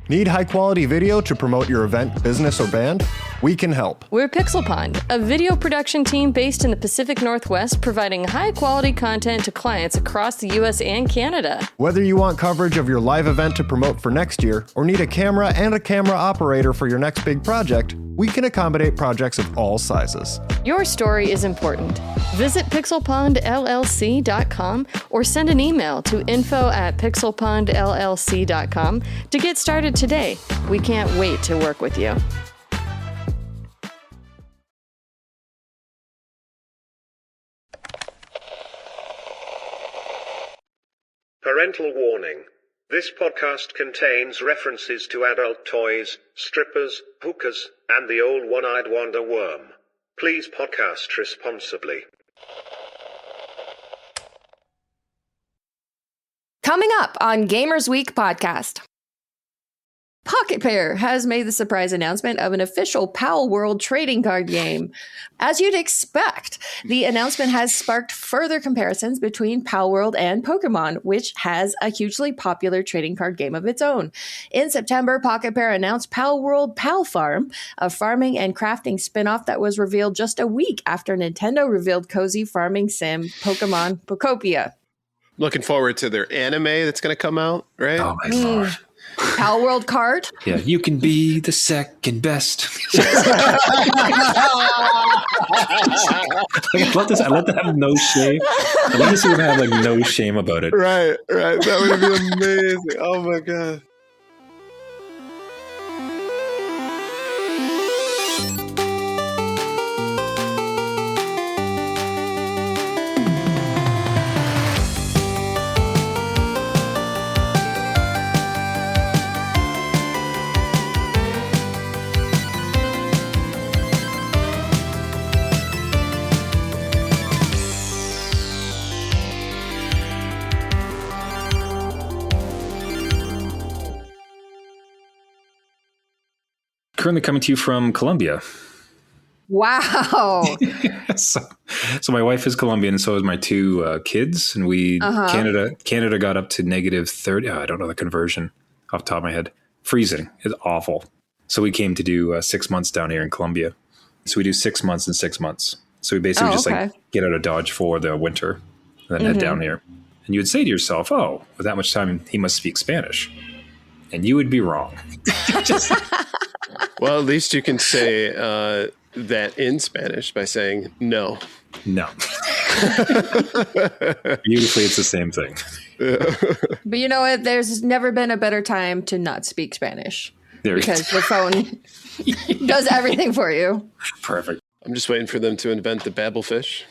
Need high-quality video to promote your event, business, or band? We can help. We're Pixel Pond, a video production team based in the Pacific Northwest, providing high-quality content to clients across the U.S. and Canada. Whether you want coverage of your live event to promote for next year, or need a camera and a camera operator for your next big project, we can accommodate projects of all sizes. Your story is important. Visit pixelpondllc.com or send an email to info@pixelpondllc.com to get started today. We can't wait to work with you. Parental warning. This podcast contains references to adult toys, strippers, hookers, and the old one-eyed wonder worm. Please podcast responsibly. Coming up on Gamers Week podcast. Pocketpair has made the surprise announcement of an official Palworld Trading Card Game. As you'd expect, the announcement has sparked further comparisons between Palworld and Pokémon, which has a hugely popular trading card game of its own. In September, Pocketpair announced Palworld Pal Farm, a farming and crafting spin-off that was revealed just a week after Nintendo revealed cozy farming sim Pokemon Pokopia. Looking forward to their anime that's going to come out, right? Oh my lord. Palworld card? Yeah, you can be the second best. I love this. I love to have no shame. I love to see them have like no shame about it. Right. That would be amazing. Oh my god. Currently coming to you from Colombia. Wow. so my wife is Colombian, and so is my two kids. And we Canada got up to -30. I don't know the conversion off the top of my head. Freezing. It's awful. So we came to do 6 months down here in Colombia. So we do 6 months and 6 months. So we basically like get out of Dodge for the winter and then head down here. And you would say to yourself, oh, with that much time, he must speak Spanish. And you would be wrong. Well, at least you can say that in Spanish by saying no. No. Beautifully, it's the same thing. But you know what? There's never been a better time to not speak Spanish. Because the phone does everything for you. Perfect. I'm just waiting for them to invent the babblefish.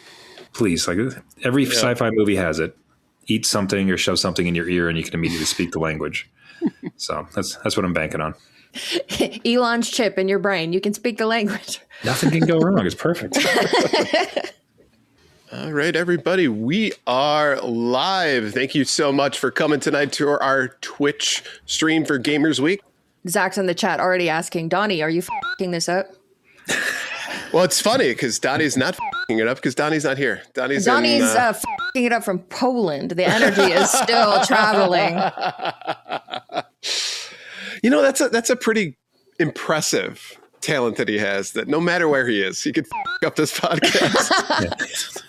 Please, like every sci-fi movie has it. Eat something or shove something in your ear and you can immediately speak the language. So that's what I'm banking on. Elon's chip in your brain. You can speak the language. Nothing can go wrong. It's perfect. All right, everybody. We are live. Thank you so much for coming tonight to our Twitch stream for Gamers Week. Zach's in the chat already asking, Donnie, are you f***ing this up? Well, it's funny because Donnie's not f***ing it up because Donnie's not here. Donnie's f***ing it up from Poland. The energy is still traveling. You know, that's a pretty impressive talent that he has, that no matter where he is, he could f*** up this podcast.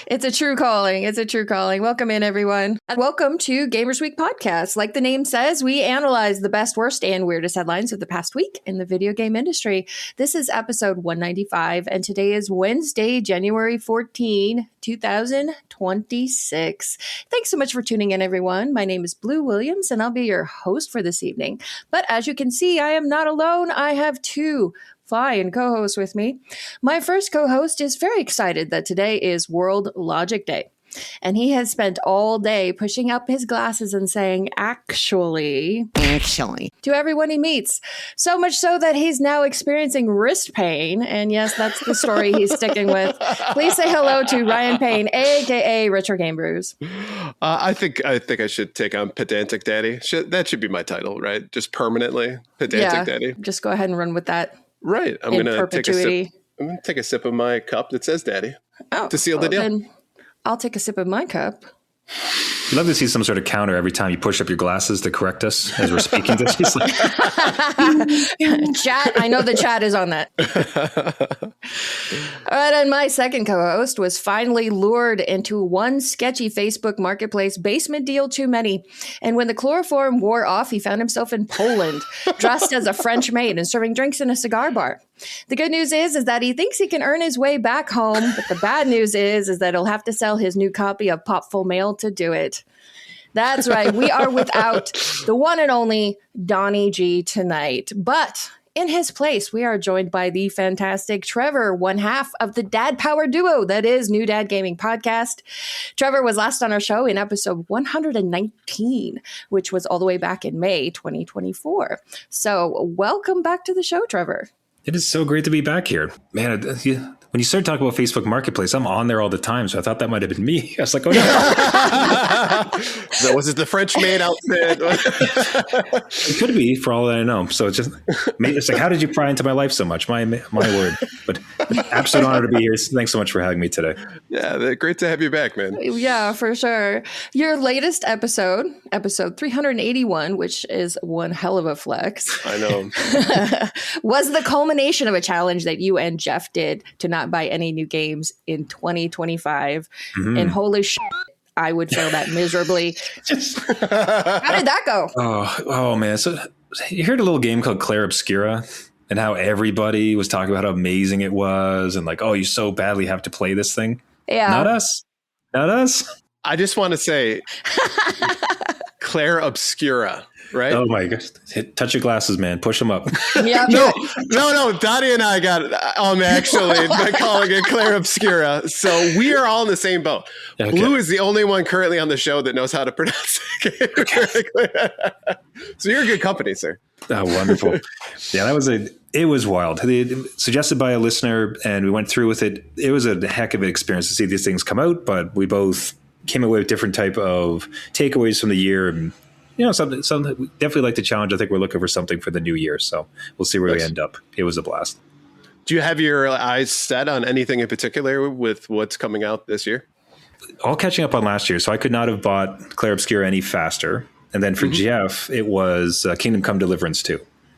It's a true calling. It's a true calling. Welcome in, everyone. And welcome to Gamers Week podcast. Like the name says, we analyze the best, worst, and weirdest headlines of the past week in the video game industry. This is episode 195, and today is Wednesday, January 14, 2026. Thanks so much for tuning in, everyone. My name is Blue Williams, and I'll be your host for this evening. But as you can see, I am not alone. I have two fine co-host with me. My first co-host is very excited that today is World Logic Day. And he has spent all day pushing up his glasses and saying, actually, to everyone he meets. So much so that he's now experiencing wrist pain. And yes, that's the story he's sticking with. Please say hello to Ryan Payne, aka retrogamebrews. I think I should take on Pedantic Daddy. That should be my title, right? Just permanently, Pedantic Daddy. Just go ahead and run with that. Right. I'm going to take a sip. I'm going to take a sip of my cup that says Daddy to seal the deal. Then I'll take a sip of my cup You'd love to see some sort of counter every time you push up your glasses to correct us as we're speaking. Just like, Chat, I know the chat is on that. All right, and my second co-host was finally lured into one sketchy Facebook Marketplace basement deal too many. And when the chloroform wore off, he found himself in Poland, dressed as a French maid and serving drinks in a cigar bar. The good news is that he thinks he can earn his way back home, but the bad news is that he'll have to sell his new copy of Popful Mail to do it. That's right. We are without the one and only Donnie G tonight. But in his place, we are joined by the fantastic Trevor, one half of the dad power duo that is NewDadGaming podcast. Trevor was last on our show in episode 119, which was all the way back in May 2024. So welcome back to the show, Trevor. it is so great to be back here. Man, when you start talking about Facebook Marketplace, I'm on there all the time. So I thought that might have been me. I was like, oh, no. So was it the French maid outfit? It could be, for all that I know. So it's like, how did you pry into my life so much? My word. But absolute honor to be here. Thanks so much for having me today. Yeah, great to have you back, man. Yeah, for sure. Your latest episode 381, which is one hell of a flex. I know. Was the culmination of a challenge that you and Jeff did to not buy any new games in 2025. Mm-hmm. And holy shit, I would fail that miserably. How did that go? Oh man. So you heard a little game called Claire Obscura and how everybody was talking about how amazing it was and like, oh, you so badly have to play this thing. Yeah. Not us. I just want to say Claire Obscura. Right? Oh my gosh. Touch your glasses, man. Push them up. Yep. No. Dottie and I got actually by calling it Claire Obscura. So we are all in the same boat. Okay. Blue is the only one currently on the show that knows how to pronounce it correctly. So you're in good company, sir. Oh, wonderful. Yeah, it was wild. Suggested by a listener and we went through with it. It was a heck of an experience to see these things come out, but we both came away with different type of takeaways from the year. And something we definitely like the challenge. I think we're looking for something for the new year. So we'll see where we end up. It was a blast. Do you have your eyes set on anything in particular with what's coming out this year? All catching up on last year. So I could not have bought Claire Obscura any faster. And then for Jeff, it was Kingdom Come Deliverance 2.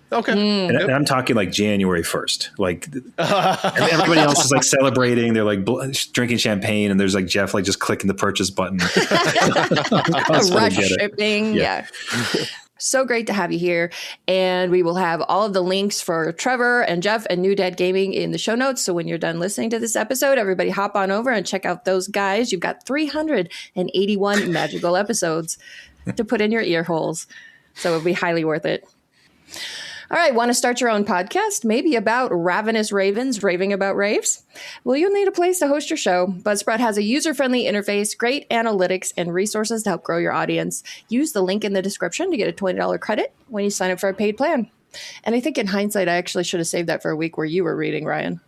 Okay. And I'm talking like January 1st. Like everybody else is like celebrating. They're like drinking champagne and there's like Jeff like just clicking the purchase button. Rush shipping. Yeah. So great to have you here. And we will have all of the links for Trevor and Jeff and NewDadGaming in the show notes. So when you're done listening to this episode, everybody hop on over and check out those guys. You've got 381 magical episodes to put in your ear holes. So it'll be highly worth it. All right, want to start your own podcast? Maybe about ravenous ravens raving about raves? Well, you'll need a place to host your show. Buzzsprout has a user-friendly interface, great analytics, and resources to help grow your audience. Use the link in the description to get a $20 credit when you sign up for a paid plan. And I think in hindsight, I actually should have saved that for a week where you were reading, Ryan.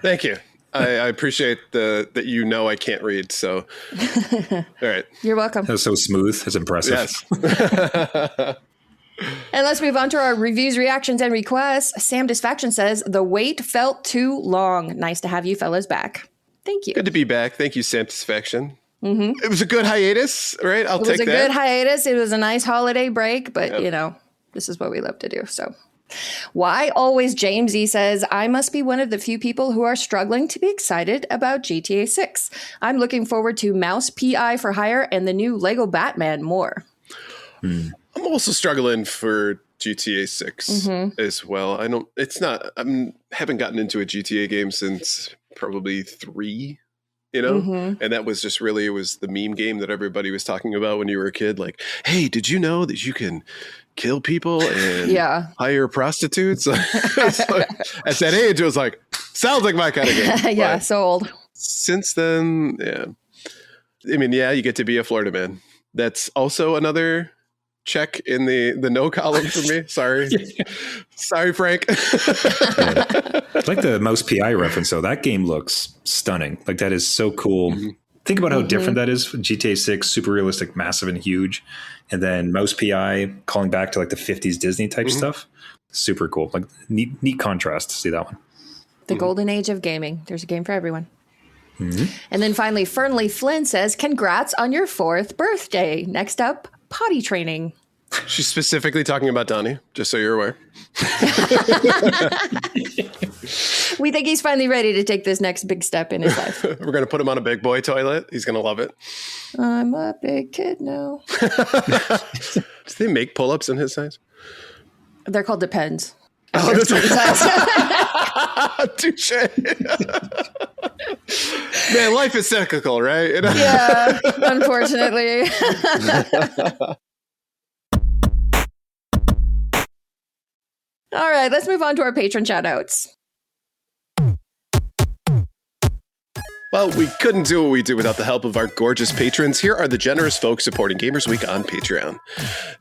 Thank you. I appreciate that I can't read. So, all right. You're welcome. That was so smooth. It's impressive. Yes. And let's move on to our reviews, reactions, and requests. Sam Disfaction says, the wait felt too long. Nice to have you fellas back. Thank you. Good to be back. Thank you, Satisfaction. Mm-hmm. It was a good hiatus, right? It was a good hiatus. It was a nice holiday break, but this is what we love to do. So why always James E says, I must be one of the few people who are struggling to be excited about GTA 6. I'm looking forward to Mouse PI for Hire and the new Lego Batman more. I'm also struggling for GTA 6 as well. I haven't gotten into a GTA game since probably 3, and that was just really, it was the meme game that everybody was talking about when you were a kid. Like, hey, did you know that you can kill people and hire prostitutes? So, at that age, it was like, sounds like my kind of game. Yeah, so old. Since then, yeah. I mean, you get to be a Florida man. That's also another check in the no column for me. Sorry. Sorry, Frank. It's like the Mouse PI reference, though. That game looks stunning. Like, that is so cool. Mm-hmm. Think about how different that is. GTA 6, super realistic, massive and huge. And then Mouse PI calling back to like the 50s Disney type stuff. Super cool. Like, neat contrast to see that one. The golden age of gaming. There's a game for everyone. And then finally, Fernley Flynn says, congrats on your 4th birthday. Next up, potty training. She's specifically talking about Donnie, just so you're aware. We think he's finally ready to take this next big step in his life. We're going to put him on a big boy toilet. He's going to love it. I'm a big kid now. Do they make pull-ups in his size? They're called Depends. Oh, that's right. Touche. Man, life is cyclical, right? Yeah, unfortunately. All right, let's move on to our patron shout-outs. Well, we couldn't do what we do without the help of our gorgeous patrons. Here are the generous folks supporting Gamers Week on Patreon.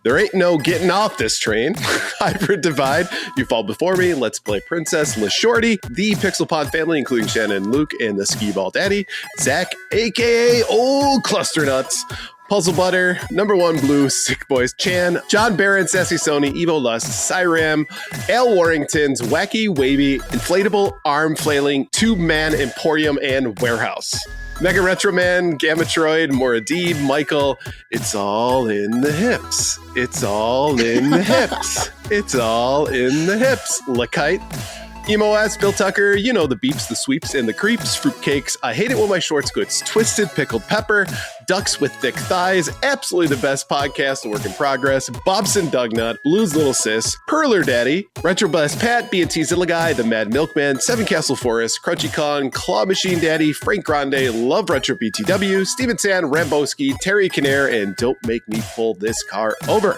There ain't no getting off this train. Hybrid Divide, You Fall Before Me, Let's Play Princess, LaShorty, the Pixelpod family, including Shannon and Luke, and the Ski Ball Daddy, Zach, a.k.a. Old Cluster Nuts, Puzzle Butter, Number One Blue, Sick Boys Chan, John Barron, Sassy Sony, Evo Lust, Cyram, Al Warrington's Wacky Wavy, Inflatable Arm Flailing, Tube Man, Emporium, and Warehouse. Mega Retro Man, Gamatroid, Moradid, Michael, It's All in the Hips. It's all in the hips. It's all in the hips. Lakite. Emo ass Bill Tucker, you know the beeps, the sweeps, and the creeps. Fruitcakes, I hate it when my shorts goods. Twisted Pickled Pepper, Ducks with Thick Thighs, absolutely the best podcast, a work in progress. Bobson Dugnut, Blues Little Sis, Perler Daddy, Retro Blast Pat, B&T Zillaguy, The Mad Milkman, Seven Castle Forest, Crunchy Con, Claw Machine Daddy, Frank Grande, Love Retro BTW, Steven San, Ramboski, Terry Kinnair, and Don't Make Me Pull This Car Over.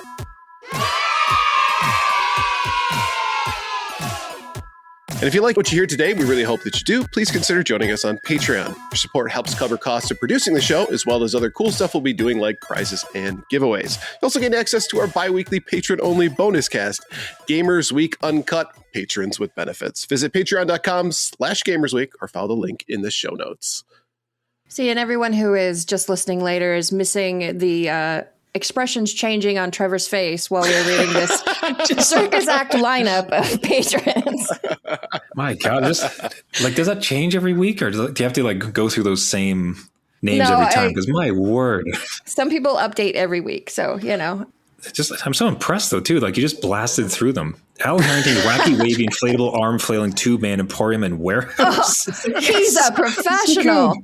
And if you like what you hear today, we really hope that you do. Please consider joining us on Patreon. Your support helps cover costs of producing the show, as well as other cool stuff we'll be doing like prizes and giveaways. You also gain access to our bi-weekly patron-only bonus cast, Gamers Week Uncut, Patrons with Benefits. Visit patreon.com/gamersweek or follow the link in the show notes. See, and everyone who is just listening later is missing the expressions changing on Trevor's face while we were reading this Circus Act lineup of patrons. My God, does that change every week, or do you have to go through those same names every time? Because my word, some people update every week, so you know. I'm so impressed though too. You just blasted through them. Al Harrington, Wacky Wavy, Inflatable Arm Flailing, Tube Man, Emporium, and Warehouse. Oh, he's a professional.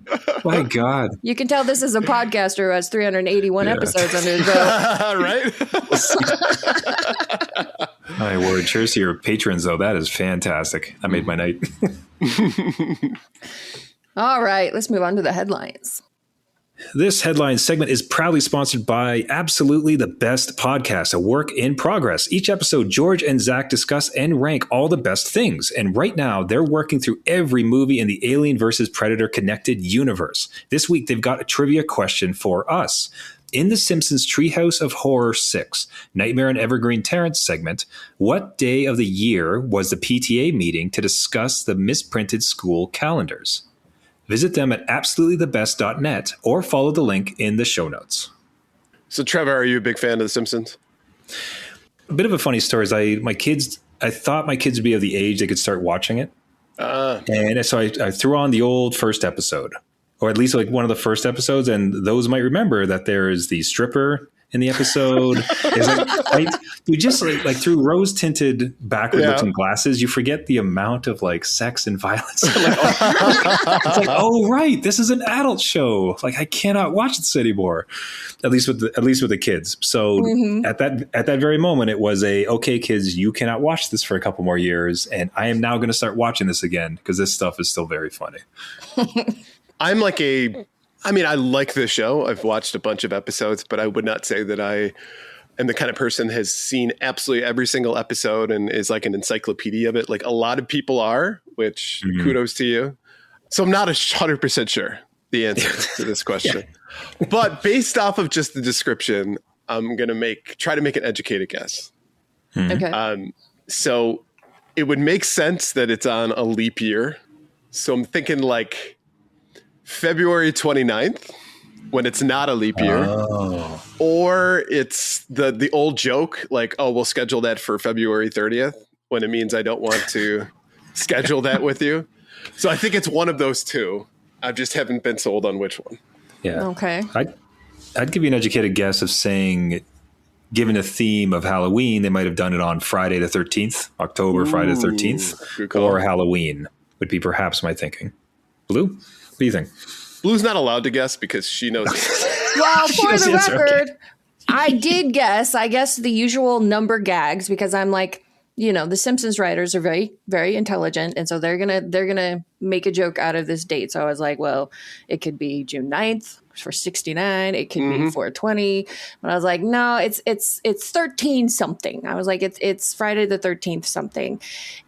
My God. You can tell this is a podcaster who has 381 episodes under his belt. Right? My word. Cheers to your patrons, though. That is fantastic. That made my night. All right, let's move on to the headlines. This headline segment is proudly sponsored by Absolutely the Best Podcast, a work in progress. Each episode, George and Zach discuss and rank all the best things. And right now, they're working through every movie in the Alien vs. Predator connected universe. This week, they've got a trivia question for us. In The Simpsons Treehouse of Horror 6, Nightmare on Evergreen Terrace segment, what day of the year was the PTA meeting to discuss the misprinted school calendars? Visit them at absolutelythebest.net or follow the link in the show notes. So, Trevor, are you a big fan of The Simpsons? A bit of a funny story is I thought my kids would be of the age they could start watching it. And so I threw on the old first episode, or at least one of the first episodes. And those might remember that there is the stripper in the episode. You just through rose tinted backward looking glasses, you forget the amount of sex and violence. Oh right, this is an adult show. I cannot watch this anymore. At least with the kids. So at that very moment, it was okay, kids, you cannot watch this for a couple more years, and I am now going to start watching this again because this stuff is still very funny. I like this show. I've watched a bunch of episodes, but I would not say that I am the kind of person that has seen absolutely every single episode and is like an encyclopedia of it. A lot of people are, which kudos to you. So I'm not 100% sure the answer to this question. But based off of just the description, I'm going to try to make an educated guess. Okay. So it would make sense that it's on a leap year. So I'm thinking February 29th, when it's not a leap year, or it's the old joke, we'll schedule that for February 30th, when it means I don't want to schedule that with you. So I think it's one of those two. I just haven't been sold on which one. Yeah. Okay. I'd give you an educated guess of saying, given a theme of Halloween, they might have done it on Friday the 13th, Friday the 13th, or Halloween would be perhaps my thinking. Blue, what do you think? Blue's not allowed to guess because she knows. Well, for the record, I did guess. I guessed the usual number gags because I'm like, the Simpsons writers are very, very intelligent. And so they're gonna make a joke out of this date. So I was like, well, it could be June 9th for 69. It could be 420. But I was like, no, it's 13 something. I was like, it's Friday the 13th something.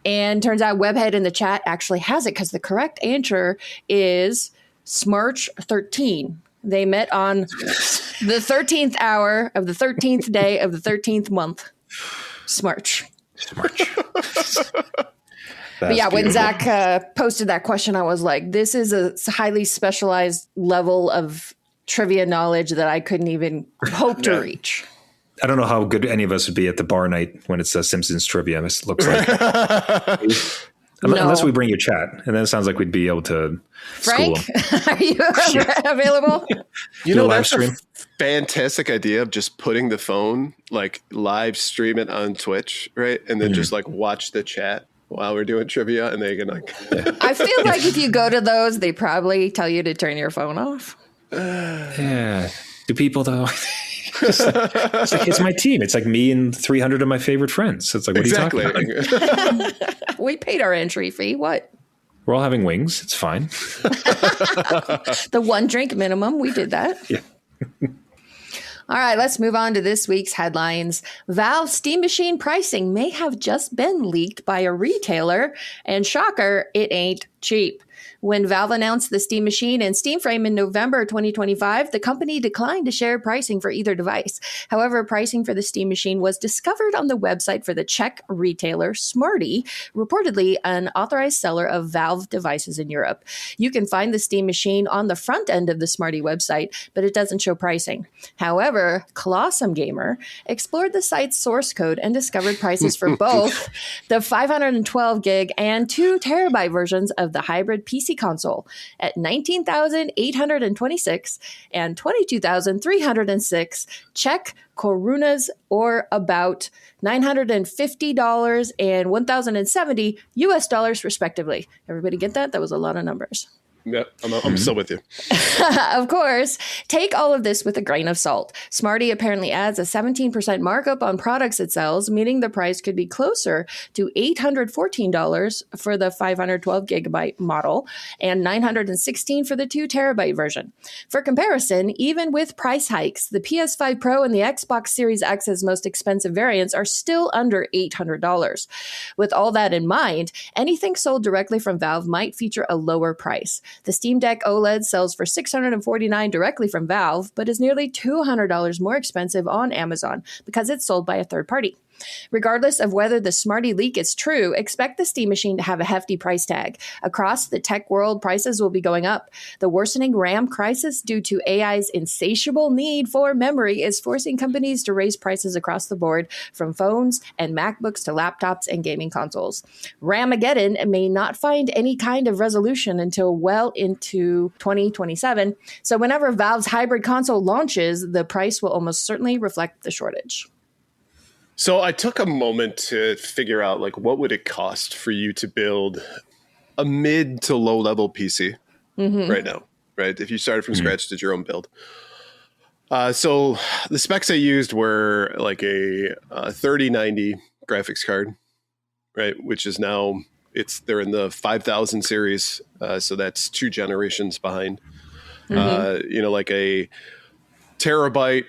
And turns out Webhead in the chat actually has it because the correct answer is Smarch 13. They met on the 13th hour of the 13th day of the 13th month. Smarch. But yeah, when Zach posted that question, I was like, this is a highly specialized level of trivia knowledge that I couldn't even hope to reach. I don't know how good any of us would be at the bar night when it's Simpsons trivia. It looks like. Unless we bring your chat, and then it sounds like we'd be able to. Frank, are you available? That's a fantastic idea of just putting the phone, like live stream it on Twitch, right? And then just like watch the chat while we're doing trivia, and they can like. I feel like if you go to those, they probably tell you to turn your phone off. Yeah. Do people though? It's my team. It's like me and 300 of my favorite friends. It's like, what are you talking about? We paid our entry fee. What? We're all having wings. It's fine. The one drink minimum. We did that. Yeah. All right, let's move on to this week's headlines. Valve Steam Machine pricing may have just been leaked by a retailer, and shocker, it ain't cheap. When Valve announced the Steam Machine and Steam Frame in November 2025, the company declined to share pricing for either device. However, pricing for the Steam Machine was discovered on the website for the Czech retailer Smarty, reportedly an authorized seller of Valve devices in Europe. You can find the Steam Machine on the front end of the Smarty website, but it doesn't show pricing. However, Colossum Gamer explored the site's source code and discovered prices for both the 512 gig and 2 terabyte versions of the hybrid PC console at $19,826 and $22,306 Czech korunas, or about $950 and $1,070 US respectively. Everybody get that? That was a lot of numbers. Yeah, I'm still with you. Of course, take all of this with a grain of salt. Smarty apparently adds a 17% markup on products it sells, meaning the price could be closer to $814 for the 512 gigabyte model and $916 for the 2 terabyte version. For comparison, even with price hikes, the PS5 Pro and the Xbox Series X's most expensive variants are still under $800. With all that in mind, anything sold directly from Valve might feature a lower price. The Steam Deck OLED sells for $649 directly from Valve, but is nearly $200 more expensive on Amazon because it's sold by a third party. Regardless of whether the Smarty leak is true, expect the Steam Machine to have a hefty price tag. Across the tech world, prices will be going up. The worsening RAM crisis due to AI's insatiable need for memory is forcing companies to raise prices across the board, from phones and MacBooks to laptops and gaming consoles. Ramageddon may not find any kind of resolution until well into 2027, so whenever Valve's hybrid console launches, the price will almost certainly reflect the shortage. So I took a moment to figure out, like, what would it cost for you to build a mid to low level PC right now, right? If you started from scratch, did your own build. So the specs I used were like a 3090 graphics card, right? Which is now, they're in the 5000 series. So that's 2 generations behind, like a terabyte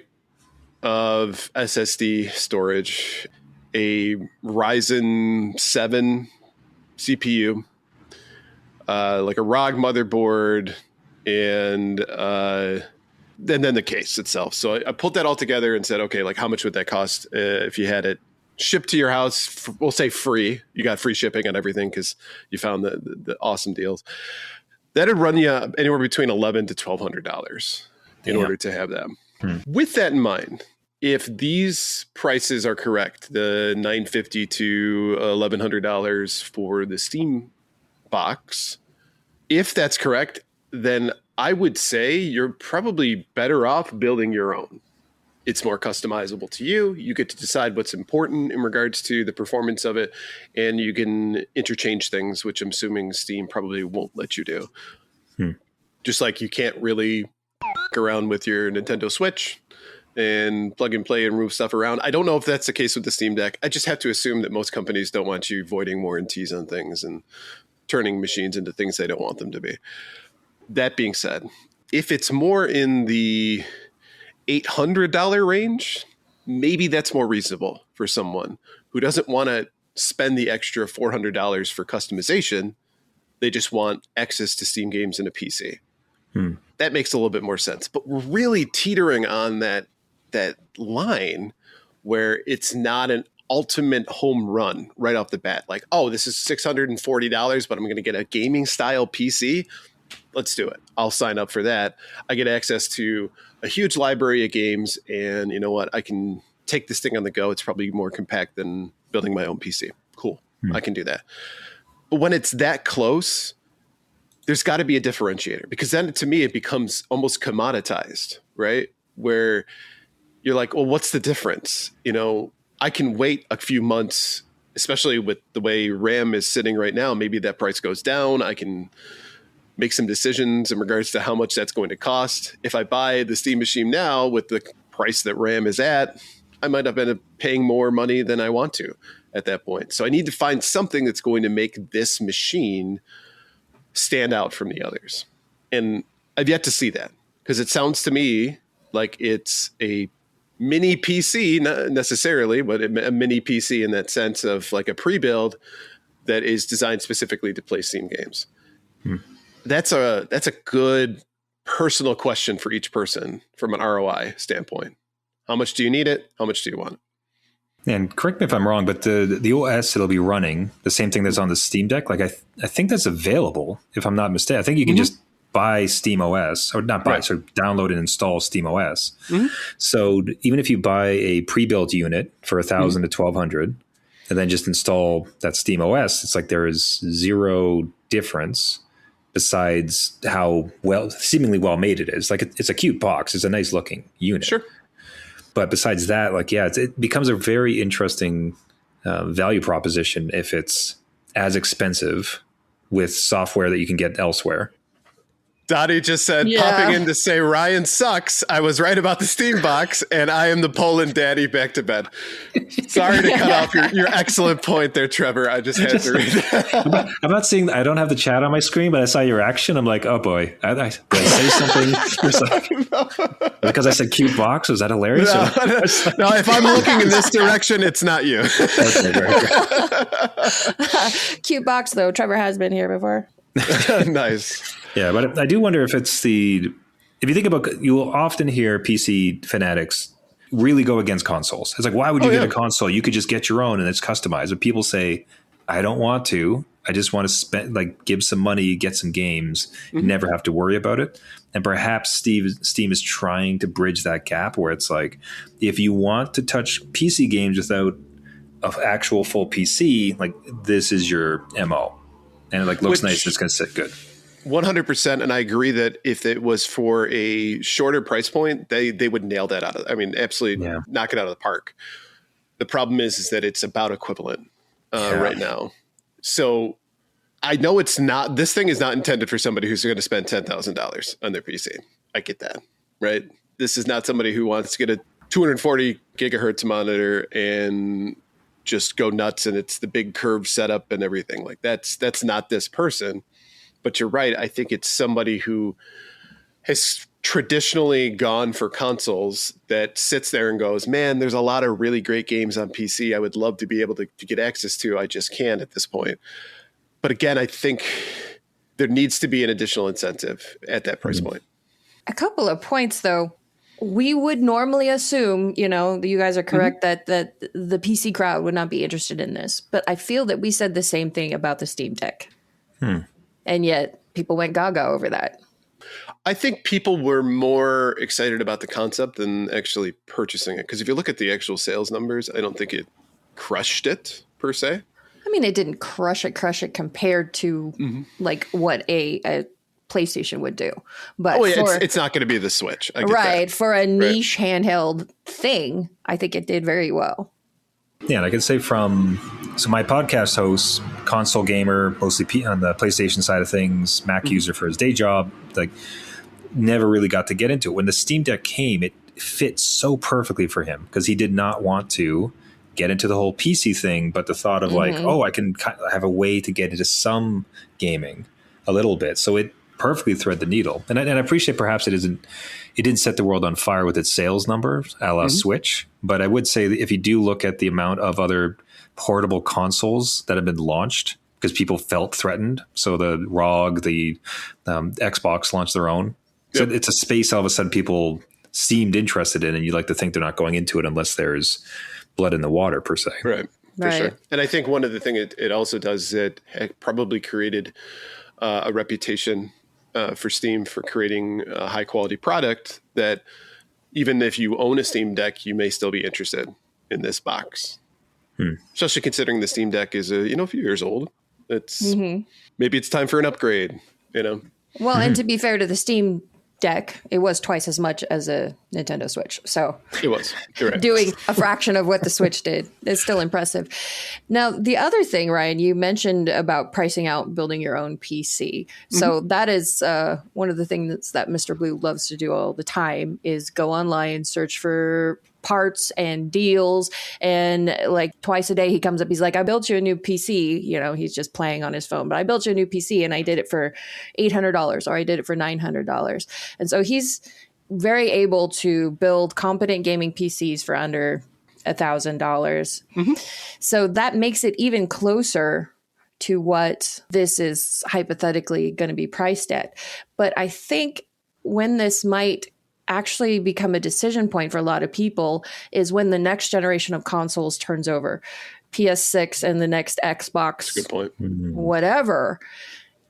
of SSD storage, a Ryzen 7 CPU, like a ROG motherboard, and then the case itself. So I put that all together and said, okay, like how much would that cost if you had it shipped to your house? We'll say free. You got free shipping on everything because you found the awesome deals. That'd run you anywhere between $1,100 to $1,200 in order to have them. With that in mind, if these prices are correct, the $950 to $1,100 for the Steam box, if that's correct, then I would say you're probably better off building your own. It's more customizable to you. You get to decide what's important in regards to the performance of it, and you can interchange things, which I'm assuming Steam probably won't let you do. Just like you can't really f*** around with your Nintendo Switch and plug and play and move stuff around. I don't know if that's the case with the Steam Deck. I just have to assume that most companies don't want you voiding warranties on things and turning machines into things they don't want them to be. That being said, if it's more in the $800 range, maybe that's more reasonable for someone who doesn't want to spend the extra $400 for customization. They just want access to Steam games and a PC. That makes a little bit more sense. But we're really teetering on that line where it's not an ultimate home run right off the bat. Like, oh, this is $640, but I'm going to get a gaming style PC. Let's do it. I'll sign up for that. I get access to a huge library of games, and you know what? I can take this thing on the go. It's probably more compact than building my own PC. Cool. I can do that. But when it's that close, there's got to be a differentiator, because then to me, it becomes almost commoditized, right? Where you're like, well, what's the difference? You know, I can wait a few months, especially with the way RAM is sitting right now. Maybe that price goes down. I can make some decisions in regards to how much that's going to cost. If I buy the Steam machine now with the price that RAM is at, I might have been paying more money than I want to at that point. So I need to find something that's going to make this machine stand out from the others. And I've yet to see that, because it sounds to me like it's a mini PC, not necessarily, but a mini PC in that sense of like a pre-build that is designed specifically to play Steam games. That's a good personal question for each person from an ROI standpoint. How much do you need it? How much do you want it? And correct me if I'm wrong, but the OS it'll be running, the same thing that's on the Steam Deck, like I think that's available, if I'm not mistaken. I think you can just buy Steam OS, or not buy, so download and install Steam OS. So even if you buy a pre-built unit for $1,000 to $1,200, and then just install that Steam OS, it's like there is zero difference besides how seemingly well made it is. Like it's a cute box. It's a nice looking unit. Sure. But besides that, like, yeah, it becomes a very interesting value proposition if it's as expensive with software that you can get elsewhere. Dottie just said, popping in to say Ryan sucks. I was right about the Steam box, and I am the Poland daddy back to bed. Sorry to cut off your excellent point there, Trevor. I just had to read that. I'm not seeing, I don't have the chat on my screen, but I saw your reaction. I'm like, oh boy, did I say something? Like, because I said cute box, was that hilarious? No, if I'm looking in this direction, it's not you. Okay, very good. Cute box, though. Trevor has been here before. Nice. Yeah, but I do wonder if it's if you think about, you will often hear PC fanatics really go against consoles. It's like, why would you get a console? You could just get your own and it's customized. But people say, I don't want to. I just want to spend, like, give some money, get some games, never have to worry about it. And perhaps Steam is trying to bridge that gap where it's like, if you want to touch PC games without an actual full PC, like, this is your MO. And it looks nice. It's going to sit good. 100%. And I agree that if it was for a shorter price point, they would nail that absolutely knock it out of the park. The problem is that it's about equivalent right now. So I know it's not, this thing is not intended for somebody who's going to spend $10,000 on their PC. I get that, right? This is not somebody who wants to get a 240 gigahertz monitor and just go nuts, and it's the big curved setup and everything. Like that's not this person. But you're right. I think it's somebody who has traditionally gone for consoles that sits there and goes, man, there's a lot of really great games on PC I would love to be able to get access to. I just can't at this point. But again, I think there needs to be an additional incentive at that price point. A couple of points, though. We would normally assume, you guys are correct, that the PC crowd would not be interested in this. But I feel that we said the same thing about the Steam Deck. And yet people went gaga over that. I think people were more excited about the concept than actually purchasing it. Because if you look at the actual sales numbers, I don't think it crushed it per se. I mean, it didn't crush it compared to like what a PlayStation would do. But it's not going to be the Switch. I get right. that. For a niche handheld thing, I think it did very well. Yeah, and I can say so my podcast host, console gamer, mostly on the PlayStation side of things, Mac user for his day job, like never really got to get into it. When the Steam Deck came, it fit so perfectly for him because he did not want to get into the whole PC thing, but the thought of like, I can kind of have a way to get into some gaming a little bit. So it perfectly thread the needle. And I appreciate perhaps it didn't set the world on fire with its sales numbers a la Switch. But I would say that if you do look at the amount of other portable consoles that have been launched, because people felt threatened. So the ROG, the Xbox launched their own. So it's a space all of a sudden people seemed interested in, and you like to think they're not going into it unless there's blood in the water per se. Right. For sure. And I think one of the things it also does is it probably created a reputation for Steam for creating a high quality product that even if you own a Steam Deck, you may still be interested in this box. Especially considering the Steam Deck is a few years old. It's maybe it's time for an upgrade, Well, and to be fair to the Steam Deck, it was twice as much as a Nintendo Switch. So it was. You're right. Doing a fraction of what the Switch did is still impressive. Now, the other thing, Ryan, you mentioned about pricing out building your own PC. So that is one of the things that Mr. Blue loves to do all the time is go online, search for parts and deals, and like twice a day he comes up, he's like, I built you a new PC. He's just playing on his phone, but I built you a new PC and I did it for $800 or I did it for $900. And so he's very able to build competent gaming PCs for under $1,000. So that makes it even closer to what this is hypothetically going to be priced at. But I think when this might actually become a decision point for a lot of people is when the next generation of consoles turns over, PS6 and the next Xbox, good point. Whatever,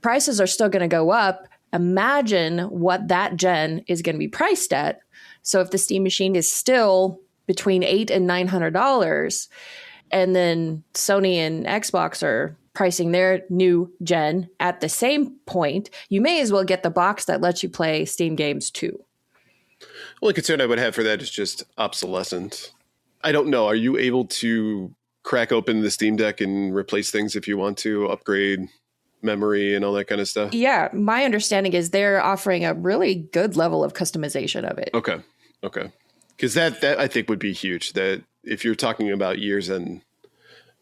prices are still going to go up. Imagine what that gen is going to be priced at. So if the Steam machine is still between $800 and $900, and then Sony and Xbox are pricing their new gen at the same point, you may as well get the box that lets you play Steam games too. Only concern I would have for that is just obsolescence. I don't know. Are you able to crack open the Steam Deck and replace things if you want to, upgrade memory and all that kind of stuff? Yeah, my understanding is they're offering a really good level of customization of it. Okay. Because that I think would be huge. That if you're talking about years in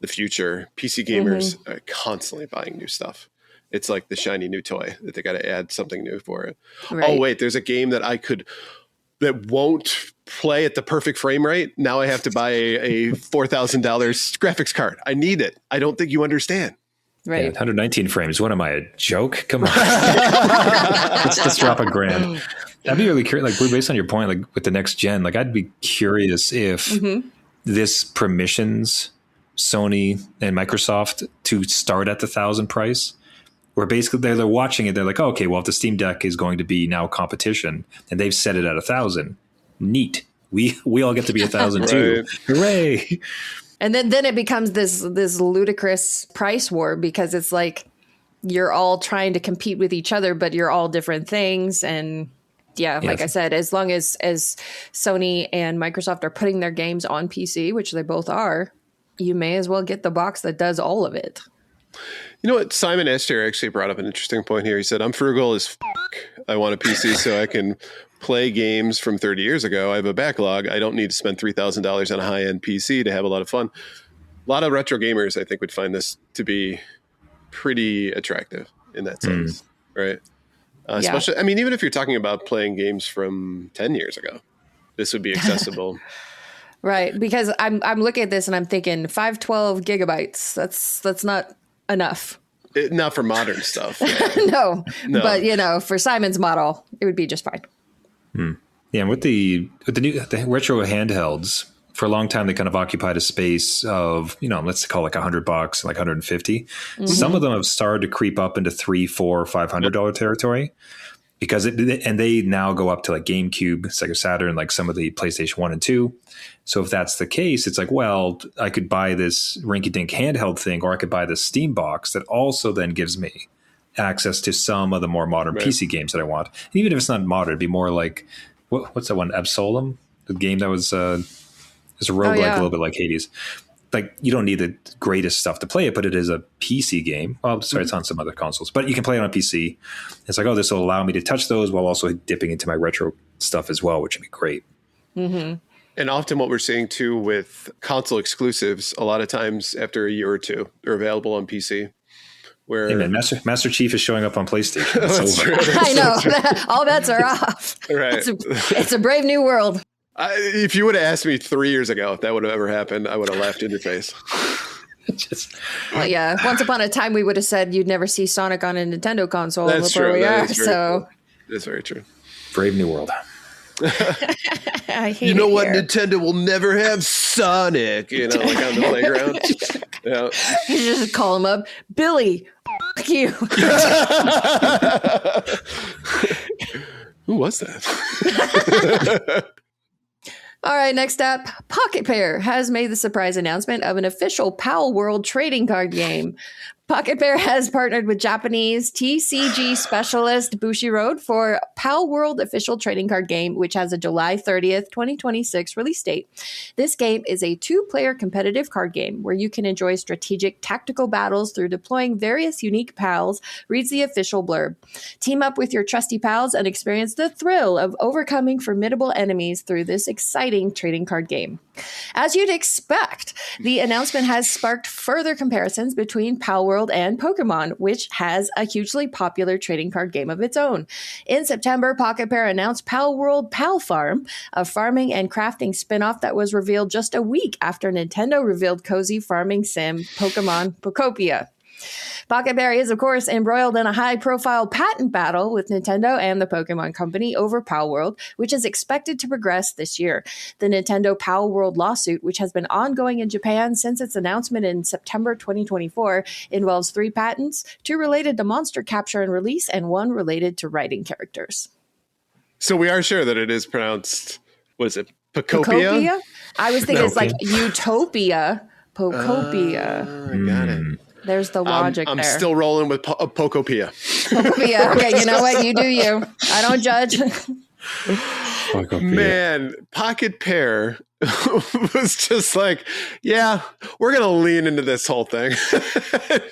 the future, PC gamers are constantly buying new stuff. It's like the shiny new toy that they got to add something new for it. Right. Oh, wait, there's a game that that won't play at the perfect frame rate. Now I have to buy a $4,000 graphics card. I need it. I don't think you understand. Right. Yeah, 119 frames. What am I, a joke? Come on. let's drop $1,000. I'd be really curious, like based on your point, like with the next gen, like I'd be curious if this permissions Sony and Microsoft to start at the 1,000 price, where basically they're watching it. They're like, oh, okay, well, if the Steam Deck is going to be now competition and they've set it at 1,000, neat. We all get to be 1,000 too. Hooray. And then it becomes this ludicrous price war because it's like you're all trying to compete with each other, but you're all different things. And like I said, as long as Sony and Microsoft are putting their games on PC, which they both are, you may as well get the box that does all of it. You know what? Simon Esther actually brought up an interesting point here. He said, I'm frugal as I want a PC so I can play games from 30 years ago. I have a backlog. I don't need to spend $3,000 on a high-end PC to have a lot of fun. A lot of retro gamers, I think, would find this to be pretty attractive in that sense, right? Especially, I mean, even if you're talking about playing games from 10 years ago, this would be accessible. Right, because I'm looking at this and I'm thinking 512 gigabytes. That's not enough. Not for modern stuff. No, but for Simon's model, it would be just fine. Yeah, and with the retro handhelds, for a long time they kind of occupied a space of let's call like $100, like 150. Some of them have started to creep up into $300, $400, $500 territory. Because they now go up to like GameCube, Sega Saturn, like some of the PlayStation 1 and 2. So if that's the case, it's like, well, I could buy this rinky-dink handheld thing, or I could buy this Steam box that also then gives me access to some of the more modern PC games that I want. And even if it's not modern, it'd be more like, what's that one? Absolem? The game that was it's a roguelike, a little bit like Hades. Like, you don't need the greatest stuff to play it, but it is a PC game. Well, sorry, it's on some other consoles, but you can play it on PC. It's like, this will allow me to touch those while also dipping into my retro stuff as well, which would be great. Mm-hmm. And often what we're seeing too with console exclusives, a lot of times after a year or two, they're available on PC. Where hey man, Master Chief is showing up on PlayStation. I know. All bets are off. Right. It's a brave new world. If you would have asked me 3 years ago if that would have ever happened, I would have laughed in your face. Well, yeah. Once upon a time, we would have said you'd never see Sonic on a Nintendo console. That's true. That's very true. Brave new world. I hate you know what? here. Nintendo will never have Sonic. Like on the playground. Yeah. You just call him up, Billy. Fuck you. Who was that? All right, next up, Pocketpair has made the surprise announcement of an official Palworld Trading Card Game. Pocketpair has partnered with Japanese TCG specialist Bushiroad for Palworld official trading card game, which has a July 30th, 2026 release date. This game is a 2-player competitive card game where you can enjoy strategic tactical battles through deploying various unique pals, reads the official blurb. Team up with your trusty pals and experience the thrill of overcoming formidable enemies through this exciting trading card game. As you'd expect, the announcement has sparked further comparisons between Palworld and Pokémon, which has a hugely popular trading card game of its own. In September, Pocketpair announced Palworld Pal Farm, a farming and crafting spin-off that was revealed just a week after Nintendo revealed cozy farming sim Pokémon Pokopia. Pocketpair is, of course, embroiled in a high-profile patent battle with Nintendo and the Pokemon Company over Palworld, which is expected to progress this year. The Nintendo Palworld lawsuit, which has been ongoing in Japan since its announcement in September 2024, involves 3 patents, 2 related to monster capture and release, and 1 related to writing characters. So we are sure that it is pronounced, what is it, Pokopia? I was thinking it's like Utopia. Pokopia. I got it. There's the logic I'm there. still rolling with Pokopia. Pokopia. Okay, you know what? You do you. I don't judge. Man, Pocketpair was just like, yeah, we're going to lean into this whole thing.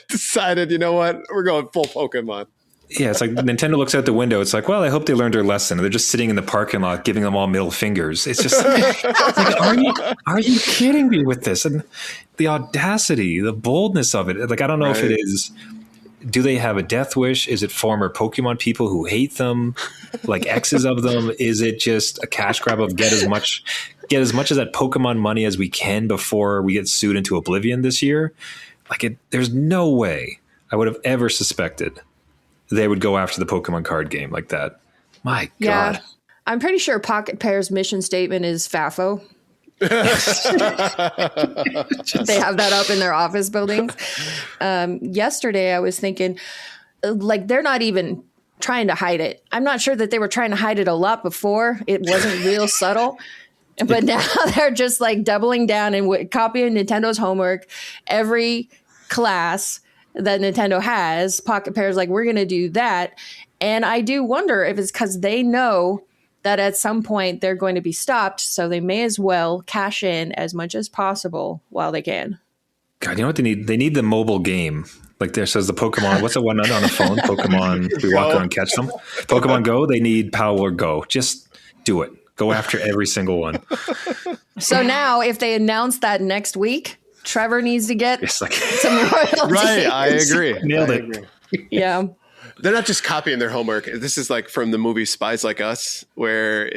Decided, you know what? We're going full Pokemon. Yeah, it's like Nintendo looks out the window. It's like, well, I hope they learned their lesson. They're just sitting in the parking lot, giving them all middle fingers. It's just, it's like, are you kidding me with this? And the audacity, the boldness of it. Like, I don't know if it is. Do they have a death wish? Is it former Pokemon people who hate them, like exes of them? Is it just a cash grab of get as much of that Pokemon money as we can before we get sued into oblivion this year? Like, there's no way I would have ever suspected they would go after the Pokemon card game like that. My God. I'm pretty sure Pocketpair's mission statement is FAFO. They have that up in their office buildings. Yesterday, I was thinking, like, they're not even trying to hide it. I'm not sure that they were trying to hide it a lot before. It wasn't real subtle. But now they're just like doubling down and copying Nintendo's homework. Every class that Nintendo has, Pocketpair is like, we're going to do that. And I do wonder if it's because they know that at some point they're going to be stopped, so they may as well cash in as much as possible while they can. God, you know what they need? They need the mobile game. Like there says the Pokemon, what's the one on the phone? Pokemon, we walk around and catch them. Pokemon Go, they need Palworld Go. Just do it. Go after every single one. So now if they announce that next week, Trevor needs to get some royalties. Right, I agree. Nailed it. Yeah. They're not just copying their homework. This is like from the movie Spies Like Us, where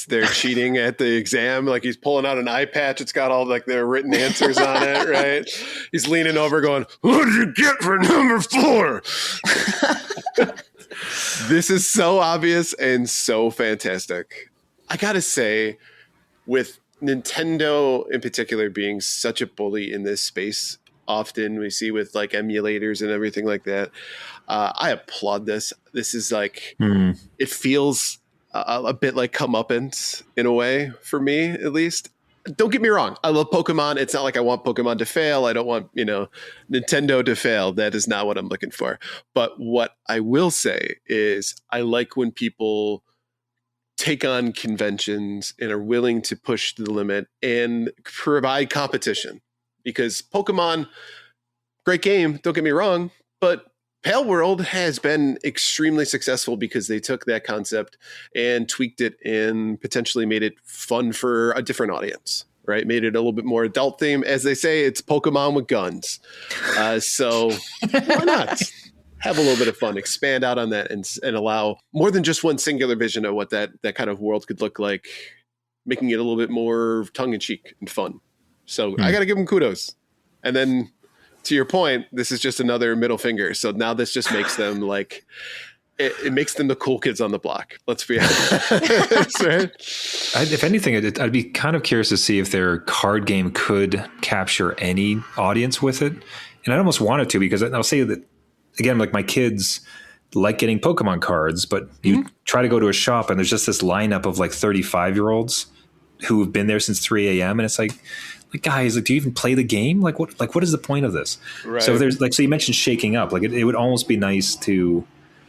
they're cheating at the exam. Like he's pulling out an eye patch. It's got all like their written answers on it, right? He's leaning over going, what did you get for number 4? This is so obvious and so fantastic. I got to say, with Nintendo in particular being such a bully in this space, often we see with like emulators and everything like that. I applaud this. This is like, it feels a bit like comeuppance in a way for me, at least. don't get me wrong. I love Pokemon. It's not like I want Pokemon to fail. I don't want, Nintendo to fail. That is not what I'm looking for. But what I will say is I like when people take on conventions and are willing to push the limit and provide competition. Because Pokemon, great game, don't get me wrong, but Palworld has been extremely successful because they took that concept and tweaked it and potentially made it fun for a different audience, right? Made it a little bit more adult theme. As they say, it's Pokemon with guns. So why not have a little bit of fun, expand out on that and allow more than just one singular vision of what that kind of world could look like, making it a little bit more tongue-in-cheek and fun. So I got to give them kudos. And then to your point, this is just another middle finger. So now this just makes them like, it makes them the cool kids on the block. Let's be honest. Right? If anything, I'd be kind of curious to see if their card game could capture any audience with it. And I almost wanted to, because I'll say that, again, like my kids like getting Pokemon cards, but you try to go to a shop and there's just this lineup of like 35-year-olds who have been there since 3 a.m. And it's like, guys, like, do you even play the game? What is the point of this? Right. So there's so you mentioned shaking up. Like it would almost be nice to,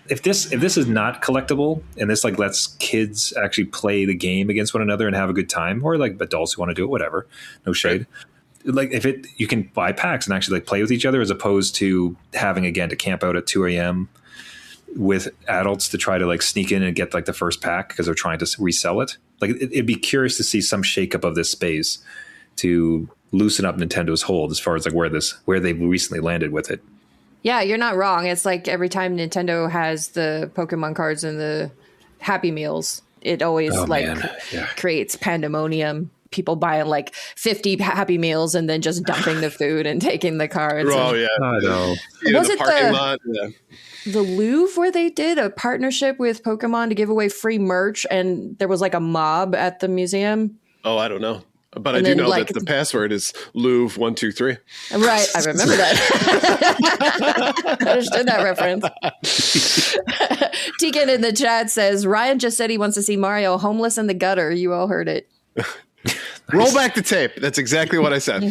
if this is not collectible and this like lets kids actually play the game against one another and have a good time, or like adults who want to do it, whatever, no shade. Right. Like you can buy packs and actually like play with each other, as opposed to having, again, to camp out at 2 a.m. with adults to try to like sneak in and get like the first pack because they're trying to resell it. Like it'd be curious to see some shakeup of this space to loosen up Nintendo's hold as far as like where they've recently landed with it. Yeah, you're not wrong. It's like every time Nintendo has the Pokemon cards and the Happy Meals, it always creates pandemonium. People buying like 50 Happy Meals and then just dumping the food and taking the cards. Oh, yeah. I know. Was it parking lot? Yeah. The Louvre where they did a partnership with Pokemon to give away free merch and there was like a mob at the museum? Oh, I don't know. But I do know that the password is Louvre 123. Right, I remember that. I understood that reference. Tegan in the chat says, Ryan just said he wants to see Mario homeless in the gutter. You all heard it. Roll back the tape. That's exactly what I said.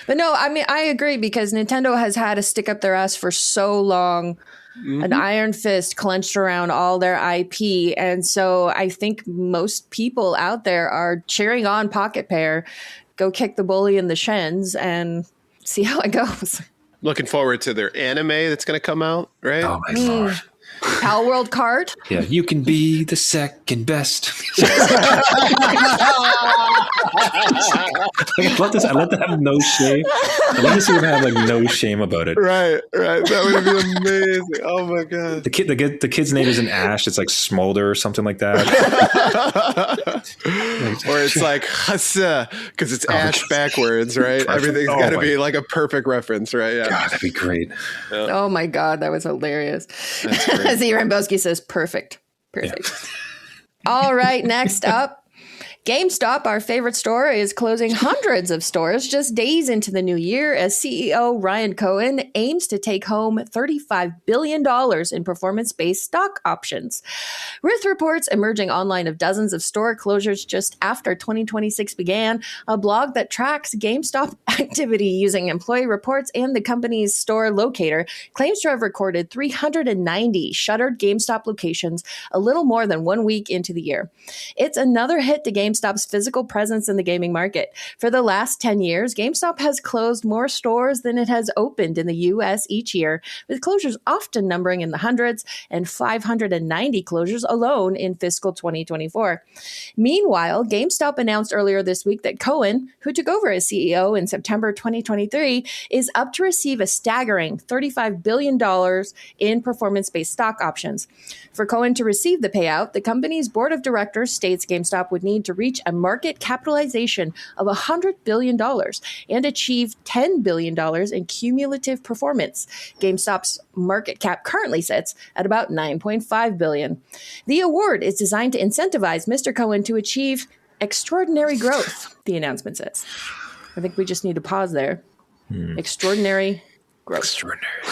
But no, I mean, I agree, because Nintendo has had a stick up their ass for so long. An iron fist clenched around all their IP. And so I think most people out there are cheering on Pocketpair. Go kick the bully in the shins and see how it goes. Looking forward to their anime that's going to come out, right? Oh, my Lord. Palworld card? Yeah, you can be the second best. I let them have no shame. I let me see them have like no shame about it. Right. That would be amazing. Oh my god. The kid's name isn't Ash. It's like Smolder or something like that. Or it's like Hassa, because it's Ash backwards, right? Perfect. Everything's got to be like a perfect reference, right? Yeah. God, that'd be great. Yeah. Oh my god, that was hilarious. Z. Rambowski says, perfect. Yeah. All right, next up. GameStop, our favorite store, is closing hundreds of stores just days into the new year as CEO Ryan Cohen aims to take home $35 billion in performance-based stock options. With reports emerging online of dozens of store closures just after 2026 began, a blog that tracks GameStop activity using employee reports and the company's store locator claims to have recorded 390 shuttered GameStop locations a little more than 1 week into the year. It's another hit to GameStop's physical presence in the gaming market. For the last 10 years, GameStop has closed more stores than it has opened in the U.S. each year, with closures often numbering in the hundreds and 590 closures alone in fiscal 2024. Meanwhile, GameStop announced earlier this week that Cohen, who took over as CEO in September 2023, is up to receive a staggering $35 billion in performance-based stock options. For Cohen to receive the payout, the company's board of directors states GameStop would need to reach a market capitalization of $100 billion and achieve $10 billion in cumulative performance. GameStop's market cap currently sits at about $9.5 billion. The award is designed to incentivize Mr. Cohen to achieve extraordinary growth, the announcement says. I think we just need to pause there. Extraordinary Gross. Extraordinary.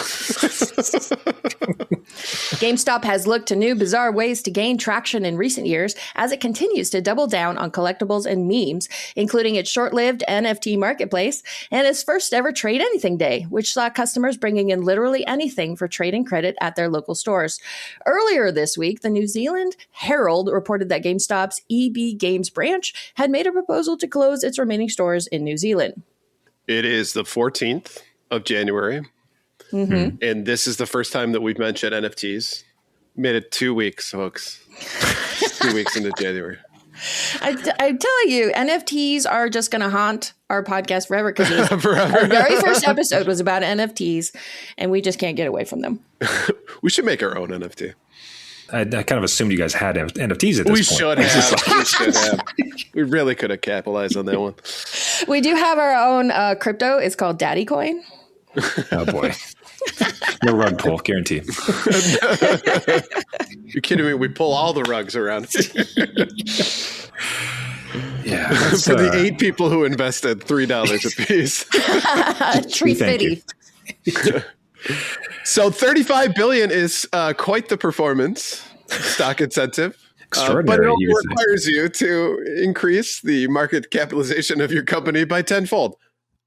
GameStop has looked to new bizarre ways to gain traction in recent years as it continues to double down on collectibles and memes, including its short-lived NFT marketplace and its first ever Trade Anything Day, which saw customers bringing in literally anything for trading credit at their local stores. Earlier this week, the New Zealand Herald reported that GameStop's EB Games branch had made a proposal to close its remaining stores in New Zealand. It is the 14th of January. Mm-hmm. And this is the first time that we've mentioned NFTs. Made it 2 weeks, folks. 2 weeks into January. I'm telling you, NFTs are just going to haunt our podcast forever because our very first episode was about NFTs, and we just can't get away from them. We should make our own NFT. I kind of assumed you guys had NFTs at this point. We should have. We really could have capitalized on that one. We do have our own crypto. It's called Daddy Coin. Oh, boy. No rug pull, guarantee. You're kidding me? We pull all the rugs around. Yeah. For the 8 people who invested $3 a piece. Tree fitty. So $35 billion is quite the performance stock incentive. But it only requires you to increase the market capitalization of your company by tenfold.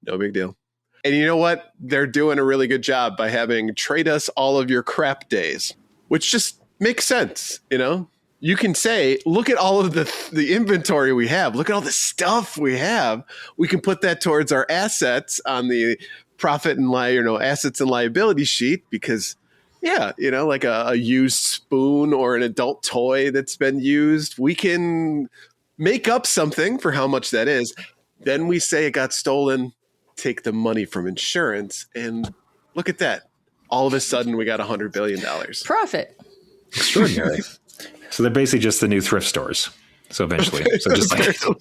No big deal. And you know what? They're doing a really good job by having trade us all of your crap days, which just makes sense. You know, you can say, look at all of the inventory we have. Look at all the stuff we have. We can put that towards our assets on the profit and assets and liability sheet because, yeah, you know, like a used spoon or an adult toy that's been used, we can make up something for how much that is. Then we say it got stolen. Take the money from insurance, and look at that. All of a sudden, we got $100 billion. Profit. Extraordinary. So they're basically just the new thrift stores. So eventually. So just so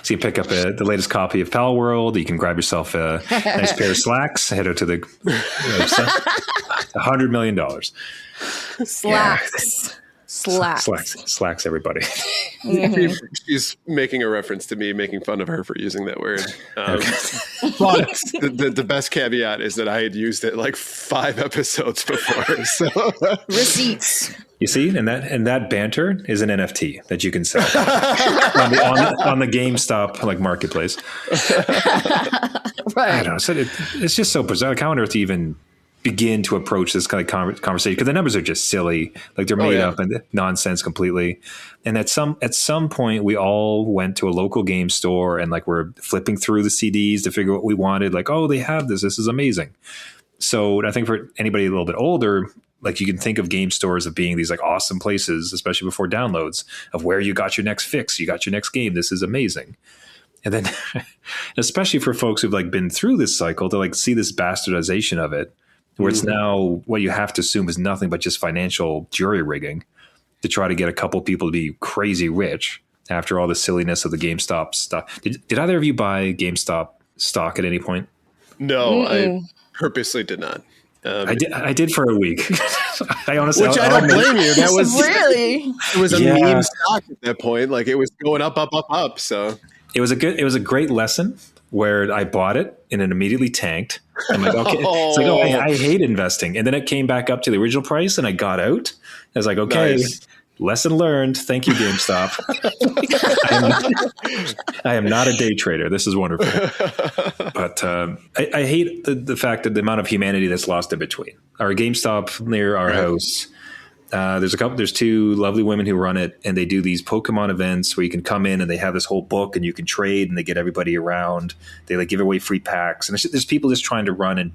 you pick up the latest copy of Palworld. You can grab yourself a nice pair of slacks, head out to the $100 million. Slacks. Yeah. Slacks, everybody. Mm-hmm. She's making a reference to me making fun of her for using that word. But the best caveat is that I had used it like 5 episodes before. So receipts. You see, and that banter is an NFT that you can sell on the GameStop like marketplace. Right. I don't know. So it's just so bizarre. Like, how on earth to even begin to approach this kind of conversation, because the numbers are just silly, like they're made up and nonsense completely. And at some point we all went to a local game store and like we're flipping through the CDs to figure out what we wanted, like, oh, they have this is amazing. So I think for anybody a little bit older, like you can think of game stores of being these like awesome places, especially before downloads, of where you got your next fix, you got your next game, this is amazing. And then especially for folks who've like been through this cycle to like see this bastardization of it, where it's now what you have to assume is nothing but just financial jury rigging to try to get a couple people to be crazy rich after all the silliness of the GameStop stuff. Did either of you buy GameStop stock at any point? No, I purposely did not. I did for a week. I honestly, which I don't blame you. That was really, it was a meme stock at that point. Like it was going up. So it was a great lesson where I bought it and it immediately tanked. I'm like, okay, it's like, oh, I hate investing. And then it came back up to the original price and I got out. I was like, okay, nice. Lesson learned. Thank you, GameStop. I am not a day trader. This is wonderful. But I hate the fact that the amount of humanity that's lost in between. Our GameStop near our house, there's 2 lovely women who run it, and they do these Pokemon events where you can come in and they have this whole book and you can trade and they get everybody around. They like give away free packs, and there's people just trying to run, and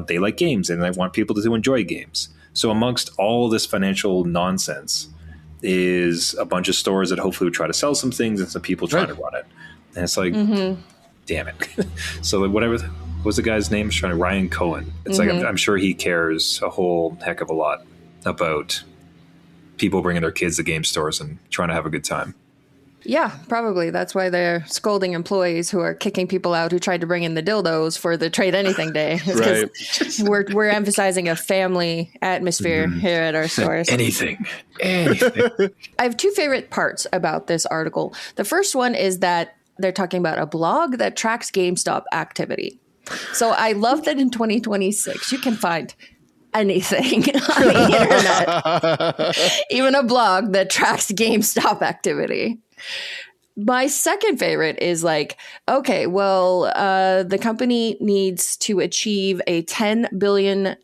they like games and they want people to enjoy games. So amongst all this financial nonsense is a bunch of stores that hopefully would try to sell some things and some people trying to run it. And it's like, damn it. So whatever was the guy's name? Ryan Cohen. It's like, I'm sure he cares a whole heck of a lot about people bringing their kids to game stores and trying to have a good time. Yeah, probably. That's why they're scolding employees who are kicking people out who tried to bring in the dildos for the Trade Anything Day. Right. We're emphasizing a family atmosphere here at our stores. Anything. I have 2 favorite parts about this article. The first one is that they're talking about a blog that tracks GameStop activity. So I love that in 2026 you can find anything on the internet, even a blog that tracks GameStop activity. My second favorite is like, okay, well, the company needs to achieve a $10 billion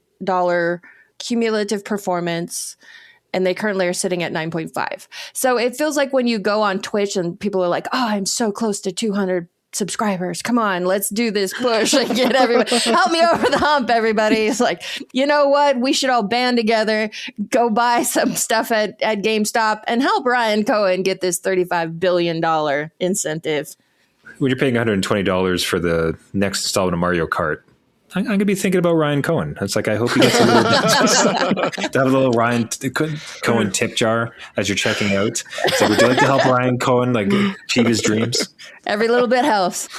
cumulative performance, and they currently are sitting at 9.5. So it feels like when you go on Twitch and people are like, oh, I'm so close to 200 subscribers. Come on, let's do this push and get everybody. Help me over the hump, everybody. It's like, you know what? We should all band together, go buy some stuff at GameStop and help Ryan Cohen get this $35 billion incentive. When you're paying $120 for the next installment of Mario Kart, I'm going to be thinking about Ryan Cohen. It's like, I hope he gets a little Ryan Cohen tip jar as you're checking out. So would you like to help Ryan Cohen like achieve his dreams? Every little bit helps.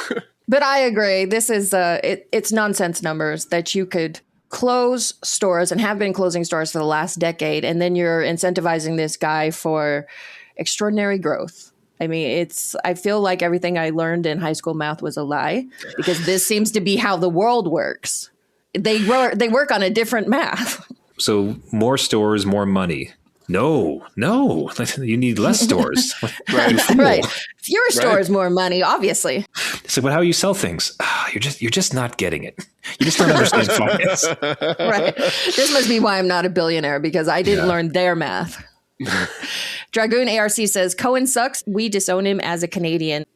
But I agree. This is it's nonsense numbers that you could close stores and have been closing stores for the last decade. And then you're incentivizing this guy for extraordinary growth. I mean, I feel like everything I learned in high school math was a lie, because this seems to be how the world works. They work on a different math. So more stores, more money. No, you need less stores. Right. Fewer stores, more money, obviously. So, but how you sell things? You're just not getting it. You just don't understand finance. Right. This must be why I'm not a billionaire, because I didn't learn their math. Dragoon ARC says, Cohen sucks. We disown him as a Canadian.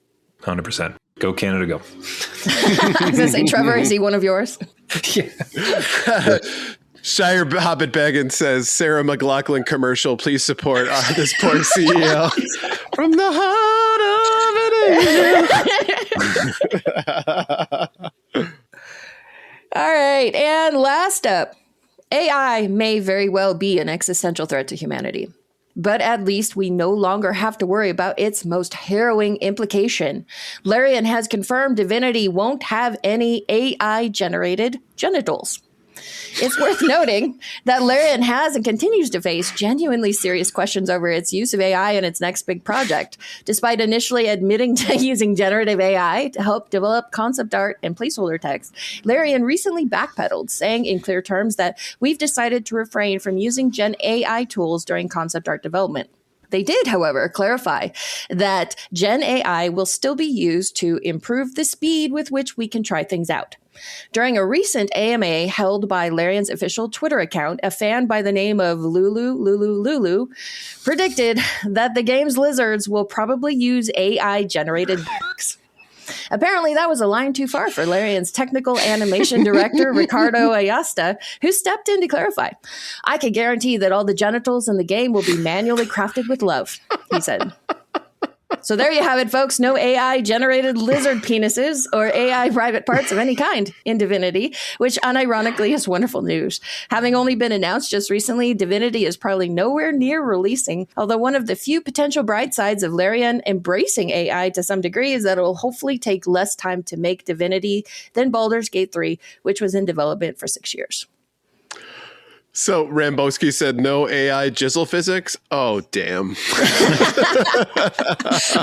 100%. Go Canada, go. I was going to say, Trevor, is he one of yours? Yeah. Shire Hobbit Baggins says, Sarah McLachlan commercial, please support this poor CEO. From the heart of it. All right. And last up, AI may very well be an existential threat to humanity. But at least we no longer have to worry about its most harrowing implication. Larian has confirmed Divinity won't have any AI-generated genitals. It's worth noting that Larian has and continues to face genuinely serious questions over its use of AI in its next big project. Despite initially admitting to using generative AI to help develop concept art and placeholder text, Larian recently backpedaled, saying in clear terms that we've decided to refrain from using Gen AI tools during concept art development. They did, however, clarify that Gen AI will still be used to improve the speed with which we can try things out. During a recent AMA held by Larian's official Twitter account, a fan by the name of Lulu predicted that the game's lizards will probably use AI-generated books. Apparently, that was a line too far for Larian's technical animation director, Ricardo Ayasta, who stepped in to clarify. I can guarantee that all the genitals in the game will be manually crafted with love, he said. So there you have it, folks. No AI-generated lizard penises or AI private parts of any kind in Divinity, which unironically is wonderful news. Having only been announced just recently, Divinity is probably nowhere near releasing, although one of the few potential bright sides of Larian embracing AI to some degree is that it will hopefully take less time to make Divinity than Baldur's Gate 3, which was in development for 6 years. So Rambowski said no AI jizzle physics. Oh, damn.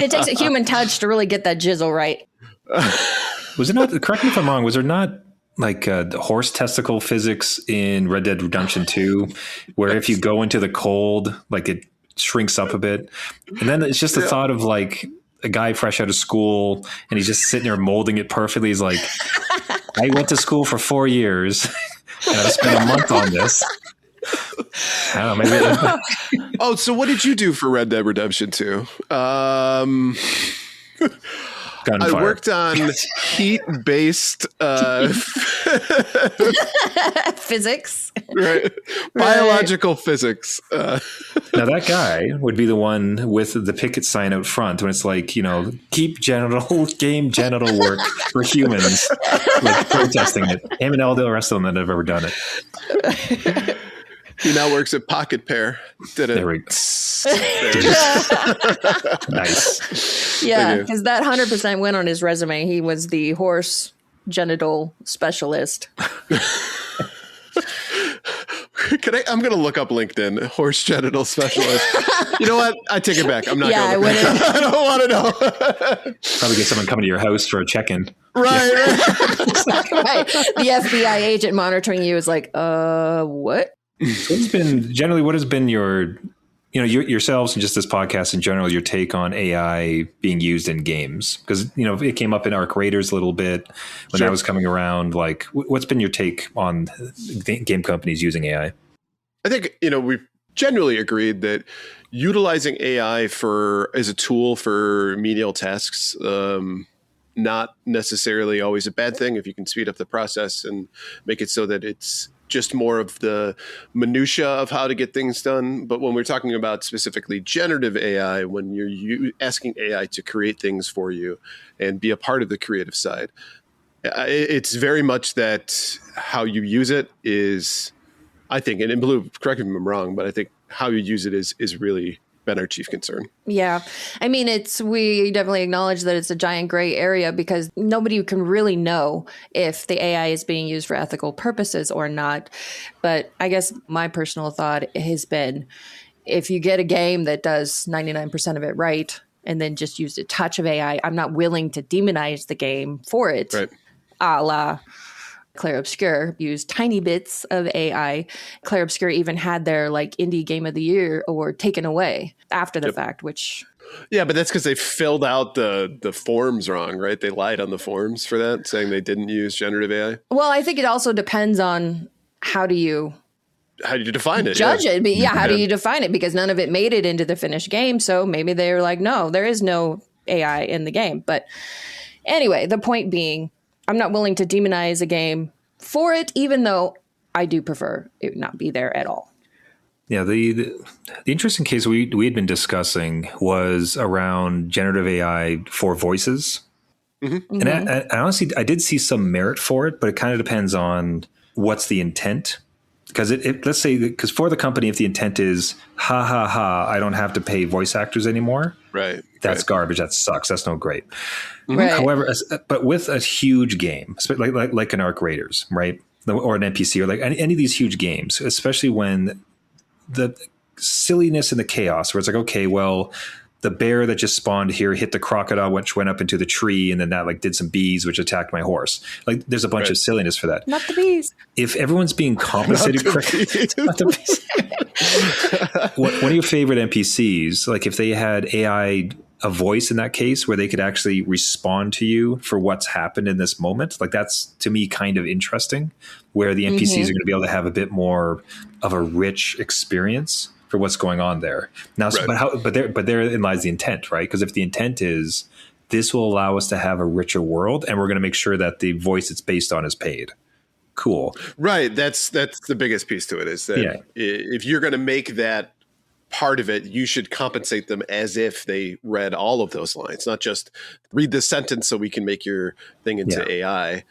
It takes a human touch to really get that jizzle right. Was it not, correct me if I'm wrong, was there not like the horse testicle physics in Red Dead Redemption 2, where if you go into the cold, like it shrinks up a bit? And then it's just the thought of like a guy fresh out of school and he's just sitting there molding it perfectly. He's like, I went to school for 4 years. And I spent a month on this. I don't know, maybe. Oh, so what did you do for Red Dead Redemption 2? I worked on heat-based physics. Right. Biological physics. Now that guy would be the one with the picket sign out front when it's like, you know, keep game genital work for humans, like protesting it. Him and all the rest of them that have ever done it. He now works at Pocketpair. Did it? There we go. Nice. Yeah, because that 100% went on his resume. He was the horse genital specialist. I'm going to look up LinkedIn, horse genital specialist. You know what? I take it back. I'm not going to look. I don't want to know. Probably get someone coming to your house for a check-in. Right. Right. The FBI agent monitoring you is like, what? What has been your, yourselves and just this podcast in general, your take on AI being used in games? Because, it came up in our creators a little bit when that was coming around. Like, what's been your take on game companies using AI? I think, we've generally agreed that utilizing AI as a tool for menial tasks, not necessarily always a bad thing if you can speed up the process and make it so that it's just more of the minutia of how to get things done. But when we're talking about specifically generative AI, when you're asking AI to create things for you and be a part of the creative side, it's very much that how you use it is, I think, and in Blue, correct me if I'm wrong, but I think how you use it is really been our chief concern. Yeah. I mean, we definitely acknowledge that it's a giant gray area because nobody can really know if the AI is being used for ethical purposes or not. But I guess my personal thought has been, if you get a game that does 99% of it right and then just used a touch of AI, I'm not willing to demonize the game for it. Right. A la Clair Obscur used tiny bits of AI. Clair Obscur even had their indie game of the year award taken away after the fact, which... Yeah, but that's because they filled out the forms wrong, right? They lied on the forms for that, saying they didn't use generative AI. Well, I think it also depends on how do you define it? Judge it. But how do you define it? Because none of it made it into the finished game. So maybe they're like, no, there is no AI in the game. But anyway, the point being, I'm not willing to demonize a game for it, even though I do prefer it not be there at all. Yeah, the interesting case we had been discussing was around generative AI for voices. Mm-hmm. And I honestly, I did see some merit for it, but it kind of depends on what's the intent. Because let's say, because for the company, if the intent is, ha, ha, ha, I don't have to pay voice actors anymore. Right. That's garbage. That sucks. That's no great. Right. However, but with a huge game, like an Arc Raiders, right? Or an NPC, or like any of these huge games, especially when the silliness and the chaos, where it's like, okay, well, the bear that just spawned here hit the crocodile, which went up into the tree, and then that did some bees, which attacked my horse. Like, there's a bunch of silliness for that. Not the bees. If everyone's being compensated correctly, not the bees. One of your favorite NPCs, like if they had AI, a voice in that case, where they could actually respond to you for what's happened in this moment, like that's to me kind of interesting, where the NPCs are going to be able to have a bit more of a rich experience for what's going on there. Now, right. but therein lies the intent, right? Because if the intent is this will allow us to have a richer world, and we're going to make sure that the voice it's based on is paid. Cool. Right. That's the biggest piece to it, is that if you're going to make that part of it, you should compensate them as if they read all of those lines, not just read this sentence so we can make your thing into AI.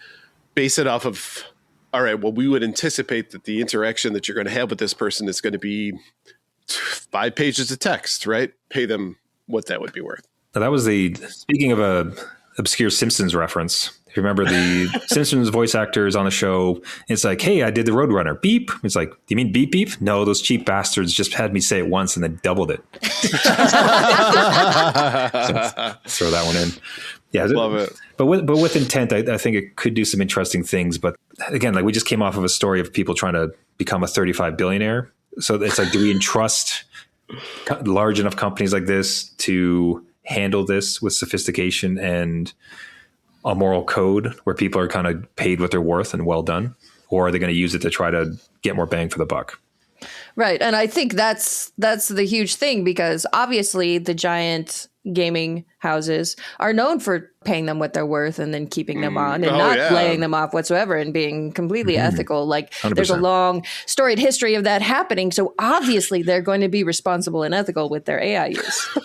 Base it off of, all right, well, we would anticipate that the interaction that you're going to have with this person is going to be 5 pages of text, right? Pay them what that would be worth. Now, that was speaking of a obscure Simpsons reference. If you remember the Simpsons voice actors on the show, it's like, hey, I did the Roadrunner. Beep. It's like, do you mean beep, beep? No, those cheap bastards just had me say it once and then doubled it. So, throw that one in. Yeah, love it. But with intent, I think it could do some interesting things. But again, like we just came off of a story of people trying to become a 35 billionaire. So it's like, do we entrust large enough companies like this to handle this with sophistication and a moral code where people are kind of paid what they're worth and well done? Or are they going to use it to try to get more bang for the buck? Right. And I think that's the huge thing, because obviously the giant gaming houses are known for paying them what they're worth and then keeping them on and not laying them off whatsoever and being completely ethical. Like 100%. There's a long storied history of that happening. So obviously they're going to be responsible and ethical with their AI use.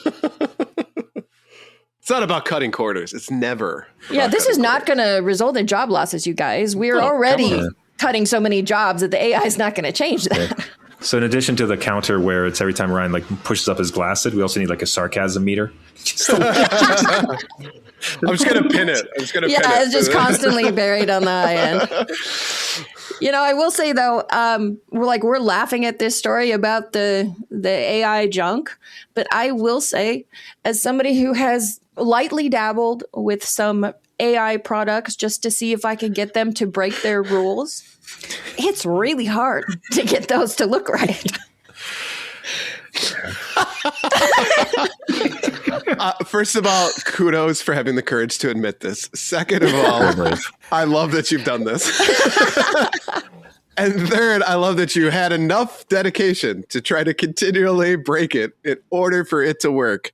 It's not about cutting corners. It's never. Yeah, this is not going to result in job losses, you guys. We're already cutting so many jobs that the AI is not going to change that. Yeah. So in addition to the counter where it's every time Ryan pushes up his glasses, we also need a sarcasm meter. I'm just going to pin it. It's just constantly buried on the high end. I will say though, we're laughing at this story about the AI junk, but I will say, as somebody who has lightly dabbled with some AI products just to see if I can get them to break their rules. It's really hard to get those to look right. First of all, kudos for having the courage to admit this. Second of all, I love that you've done this. And third, I love that you had enough dedication to try to continually break it in order for it to work.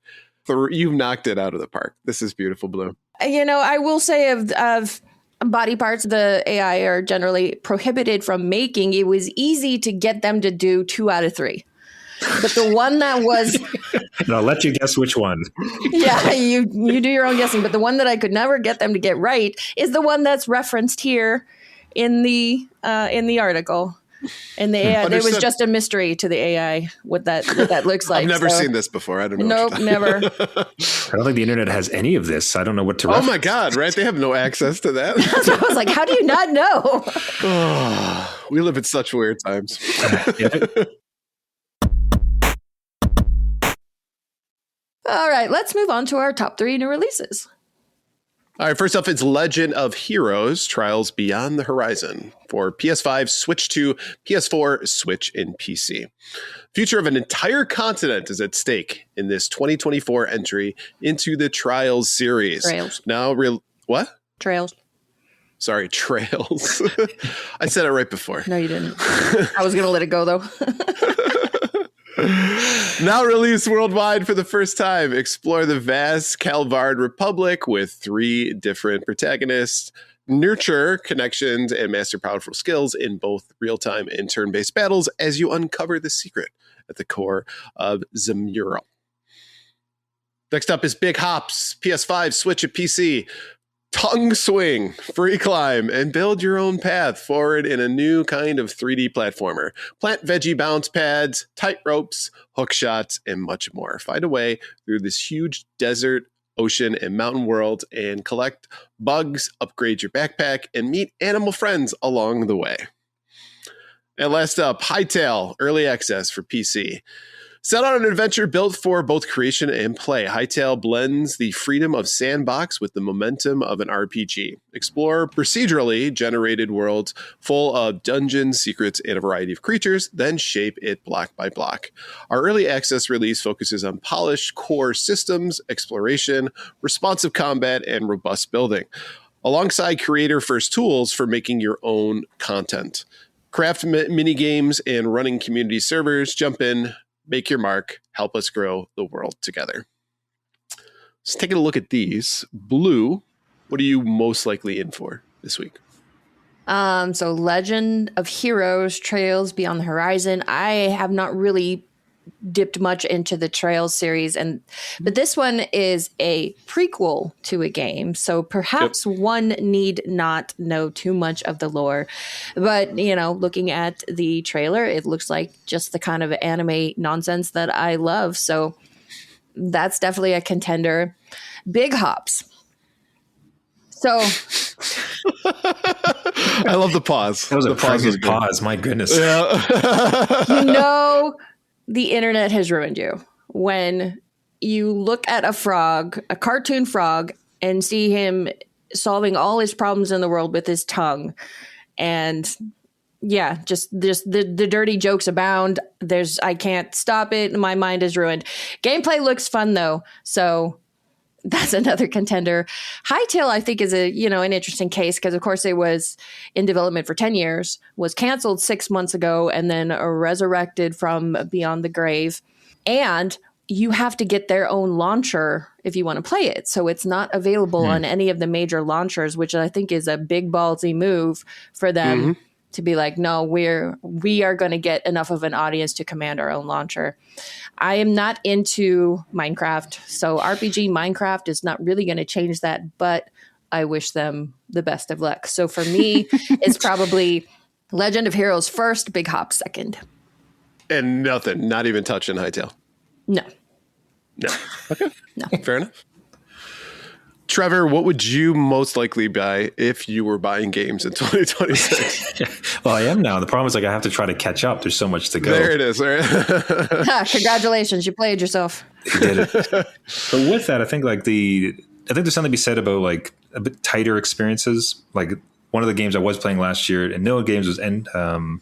You've knocked it out of the park. This is beautiful, Blue. You know, I will say of body parts, the AI are generally prohibited from making. It was easy to get them to do 2 out of 3. But the one that was... And I'll let you guess which one. Yeah, you do your own guessing. But the one that I could never get them to get right is the one that's referenced here in the article. And the AI, there was just a mystery to the AI what that looks like. I've never seen this before. I don't know. Nope, never. I don't think the internet has any of this. I don't know what to reference. Oh my God, right? They have no access to that. So I was like, how do you not know? Oh, we live in such weird times. All right, let's move on to our top 3 new releases. All right, first up, it's Legend of Heroes Trials Beyond the Horizon for PS5, Switch 2, PS4, Switch, and PC. Future of an entire continent is at stake in this 2024 entry into the Trials series. Trails. What? Trails. Sorry, Trails. I said it right before. No, you didn't. I was going to let it go, though. Now released worldwide for the first time, explore the vast Calvard Republic with 3 different protagonists, nurture connections, and master powerful skills in both real-time and turn-based battles as you uncover the secret at the core of Zamura. Next up is Big Hops, PS5, Switch, and PC. Tongue swing, free climb, and build your own path forward in a new kind of 3D platformer. Plant veggie bounce pads, tight ropes, hook shots, and much more. Find a way through this huge desert, ocean, and mountain world and collect bugs, upgrade your backpack, and meet animal friends along the way. And last up, Hytale, early access for PC. Set on an adventure built for both creation and play, Hytale blends the freedom of sandbox with the momentum of an RPG. Explore procedurally generated worlds full of dungeons, secrets, and a variety of creatures, then shape it block by block. Our early access release focuses on polished core systems, exploration, responsive combat, and robust building, alongside creator-first tools for making your own content. Craft mini-games and running community servers. Jump in, make your mark, help us grow the world together. Let's take a look at these. Blue, what are you most likely in for this week? So Legend of Heroes, Trails Beyond the Horizon. I have not really dipped much into the Trails series, but this one is a prequel to a game, so perhaps one need not know too much of the lore. But you know, looking at the trailer, it looks like just the kind of anime nonsense that I love. So that's definitely a contender. Big Hops. So I love the pause. That was the a pregnant pause. My goodness. Yeah. you know, the internet has ruined you when you look at a frog, a cartoon frog, and see him solving all his problems in the world with his tongue. And yeah, just the dirty jokes abound. I can't stop it. My mind is ruined. Gameplay looks fun though. So that's another contender. Hytale, I think, is an interesting case because, of course, it was in development for 10 years, was canceled 6 months ago, and then resurrected from beyond the grave. And you have to get their own launcher if you want to play it. So it's not available on any of the major launchers, which I think is a big ballsy move for them to be like, no, we are going to get enough of an audience to command our own launcher. I am not into Minecraft, so RPG Minecraft is not really going to change that, but I wish them the best of luck. So for me, it's probably Legend of Heroes first, Big Hop second. And nothing, not even touching Hytale. No. Okay. No. Fair enough. Trevor, what would you most likely buy if you were buying games in 2026? Well, I am now. The problem is I have to try to catch up. There's so much to go. There it is. Right? Congratulations. You played yourself. You did it. But with that, I think there's something to be said about a bit tighter experiences. Like one of the games I was playing last year and no games was oh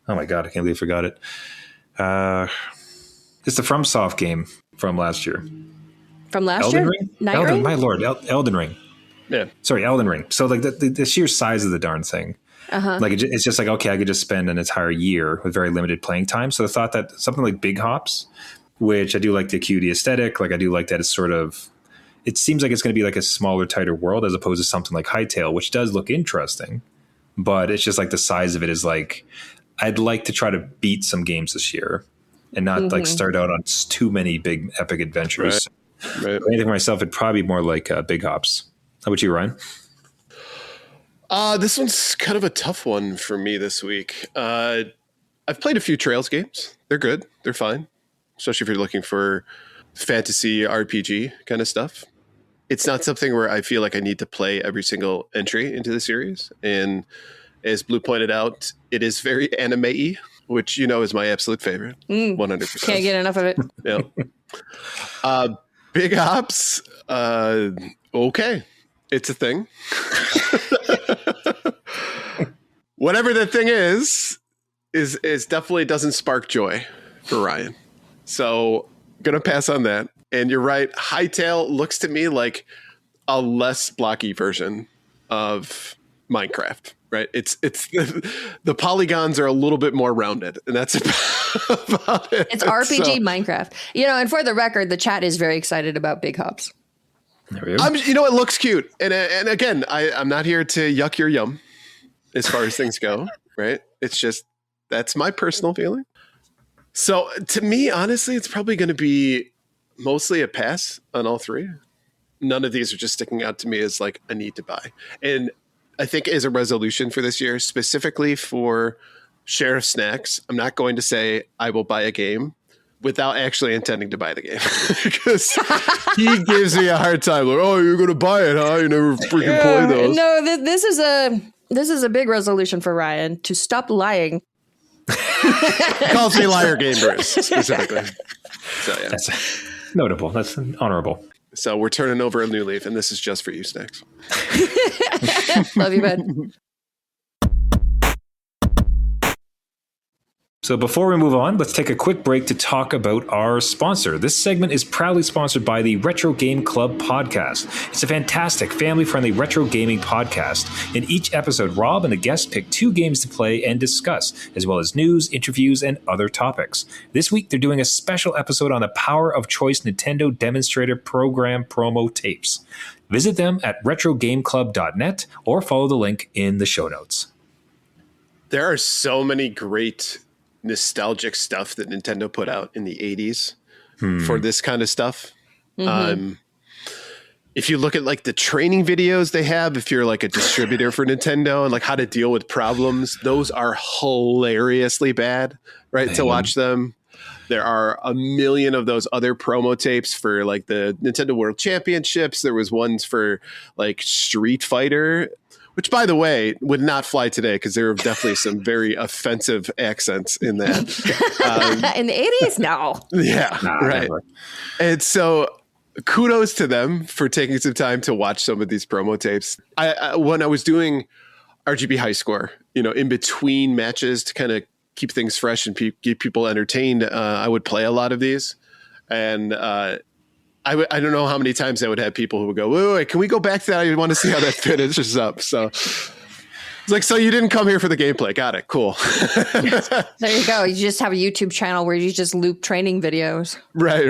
my God, I can't believe I forgot it. It's the FromSoft game from last year. From last Elden year? Ring? Night Ring? My lord, Elden Ring. Yeah. Sorry, Elden Ring. So like the sheer size of the darn thing. Like it's just like, okay, I could just spend an entire year with very limited playing time. So the thought that something like Big Hops, which I do like the cutie aesthetic, like I do like that it's sort of, it seems like it's going to be like a smaller, tighter world as opposed to something like Hytale, which does look interesting, but it's just like the size of it is like, I'd like to try to beat some games this year and not like start out on too many big epic adventures. Right. Anything for myself, it'd probably be more like Big Hops. How about you, Ryan? This one's kind of a tough one for me this week. I've played a few Trails games. They're good. They're fine. Especially if you're looking for fantasy RPG kind of stuff. It's not something where I feel like I need to play every single entry into the series. And as Blue pointed out, it is very anime-y, which you know is my absolute favorite. 100%. Can't get enough of it. Yeah. Big Ops. Okay. It's a thing. Whatever the thing is definitely doesn't spark joy for Ryan. So gonna pass on that. And you're right. Hytale looks to me like a less blocky version of Minecraft, right? It's the polygons are a little bit more rounded, and that's about it. It's RPG Minecraft. You know, and for the record, the chat is very excited about Big Hops. There we go. It looks cute. And again, I'm not here to yuck your yum as far as things go, right? It's just, that's my personal feeling. So to me, honestly, it's probably going to be mostly a pass on all three. None of these are just sticking out to me as like a need to buy. And I think as a resolution for this year, specifically for Sheriff Snacks, I'm not going to say I will buy a game without actually intending to buy the game, because he gives me a hard time. Like, oh, you're going to buy it, huh? You never freaking play those. No, this is a big resolution for Ryan to stop lying. Calls me liar game brews specifically. So yeah, That's notable. That's honorable. So we're turning over a new leaf, and this is just for you, Snacks. Love you, bud. So before we move on, let's take a quick break to talk about our sponsor. This segment is proudly sponsored by the Retro Game Club podcast. It's a fantastic, family-friendly retro gaming podcast. In each episode, Rob and the guests pick 2 games to play and discuss, as well as news, interviews, and other topics. This week, they're doing a special episode on the Power of Choice Nintendo Demonstrator Program promo tapes. Visit them at retrogameclub.net or follow the link in the show notes. There are so many great nostalgic stuff that Nintendo put out in the 80s for this kind of stuff. If you look at like the training videos they have, if you're like a distributor for Nintendo and like how to deal with problems, those are hilariously bad, right? To watch them. There are a million of those other promo tapes for like the Nintendo World Championships. There was ones for like Street Fighter, which, by the way, would not fly today because there are definitely some very offensive accents in that. In the 80s? No. Yeah, right. Never. And so kudos to them for taking some time to watch some of these promo tapes. When I was doing RGB High Score, in between matches to kind of keep things fresh and keep people entertained, I would play a lot of these. And I don't know how many times I would have people who would go, wait, can we go back to that? I want to see how that finishes up. So it's like, so you didn't come here for the gameplay. Got it. Cool. There you go. You just have a YouTube channel where you just loop training videos. Right.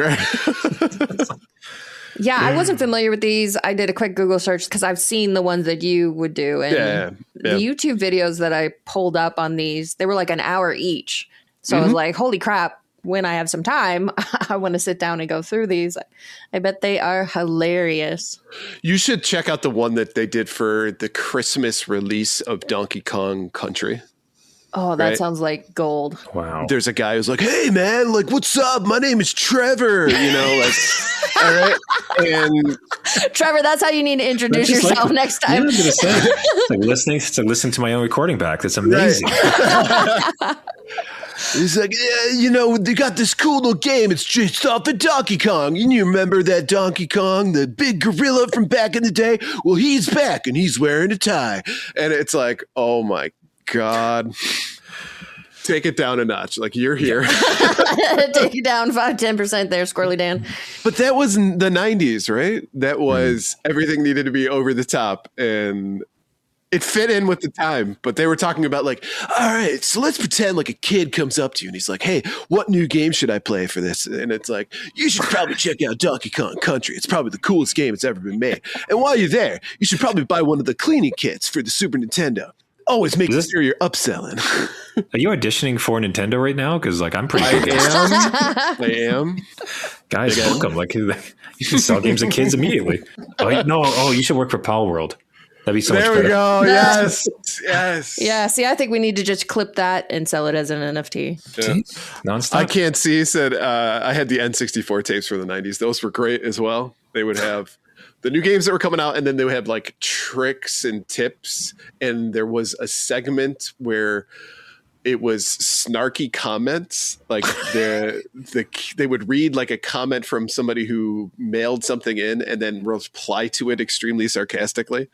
Yeah, I wasn't familiar with these. I did a quick Google search because I've seen the ones that you would do. And the YouTube videos that I pulled up on these, they were like an hour each. So I was like, holy crap. When I have some time, I want to sit down and go through these. I bet they are hilarious. You should check out the one that they did for the Christmas release of Donkey Kong Country. Oh, that sounds like gold. Wow. There's a guy who's like, hey, man, like, what's up? My name is Trevor. All right. And Trevor, that's how you need to introduce yourself next time. Yeah, I was gonna say, it's like listening to my own recording back. That's amazing. Right. He's like, yeah, they got this cool little game. It's just off of Donkey Kong. And you remember that Donkey Kong, the big gorilla from back in the day? Well, he's back and he's wearing a tie. And it's like, oh my God. Take it down a notch. Like, you're here. Take it down 5-10% there, Squirrely Dan. But that was in the 90s, right? That was everything needed to be over the top. And it fit in with the time. But they were talking about like, all right, so let's pretend like a kid comes up to you and he's like, hey, what new game should I play for this? And it's like, you should probably check out Donkey Kong Country. It's probably the coolest game that's ever been made. And while you're there, you should probably buy one of the cleaning kits for the Super Nintendo. Always make sure you're upselling. Are you auditioning for Nintendo right now? Because like I'm pretty good. I am. Guys, book them. Like you should sell games to kids immediately. Oh, you should work for Palworld. That'd be so much better. There we go. Yes. Yes. Yeah. See, I think we need to just clip that and sell it as an NFT. Yeah. Nonstop. I can't see. Said I had the N64 tapes from the 90s. Those were great as well. They would have the new games that were coming out, and then they would have like tricks and tips. And there was a segment where it was snarky comments. Like they would read like a comment from somebody who mailed something in and then reply to it extremely sarcastically.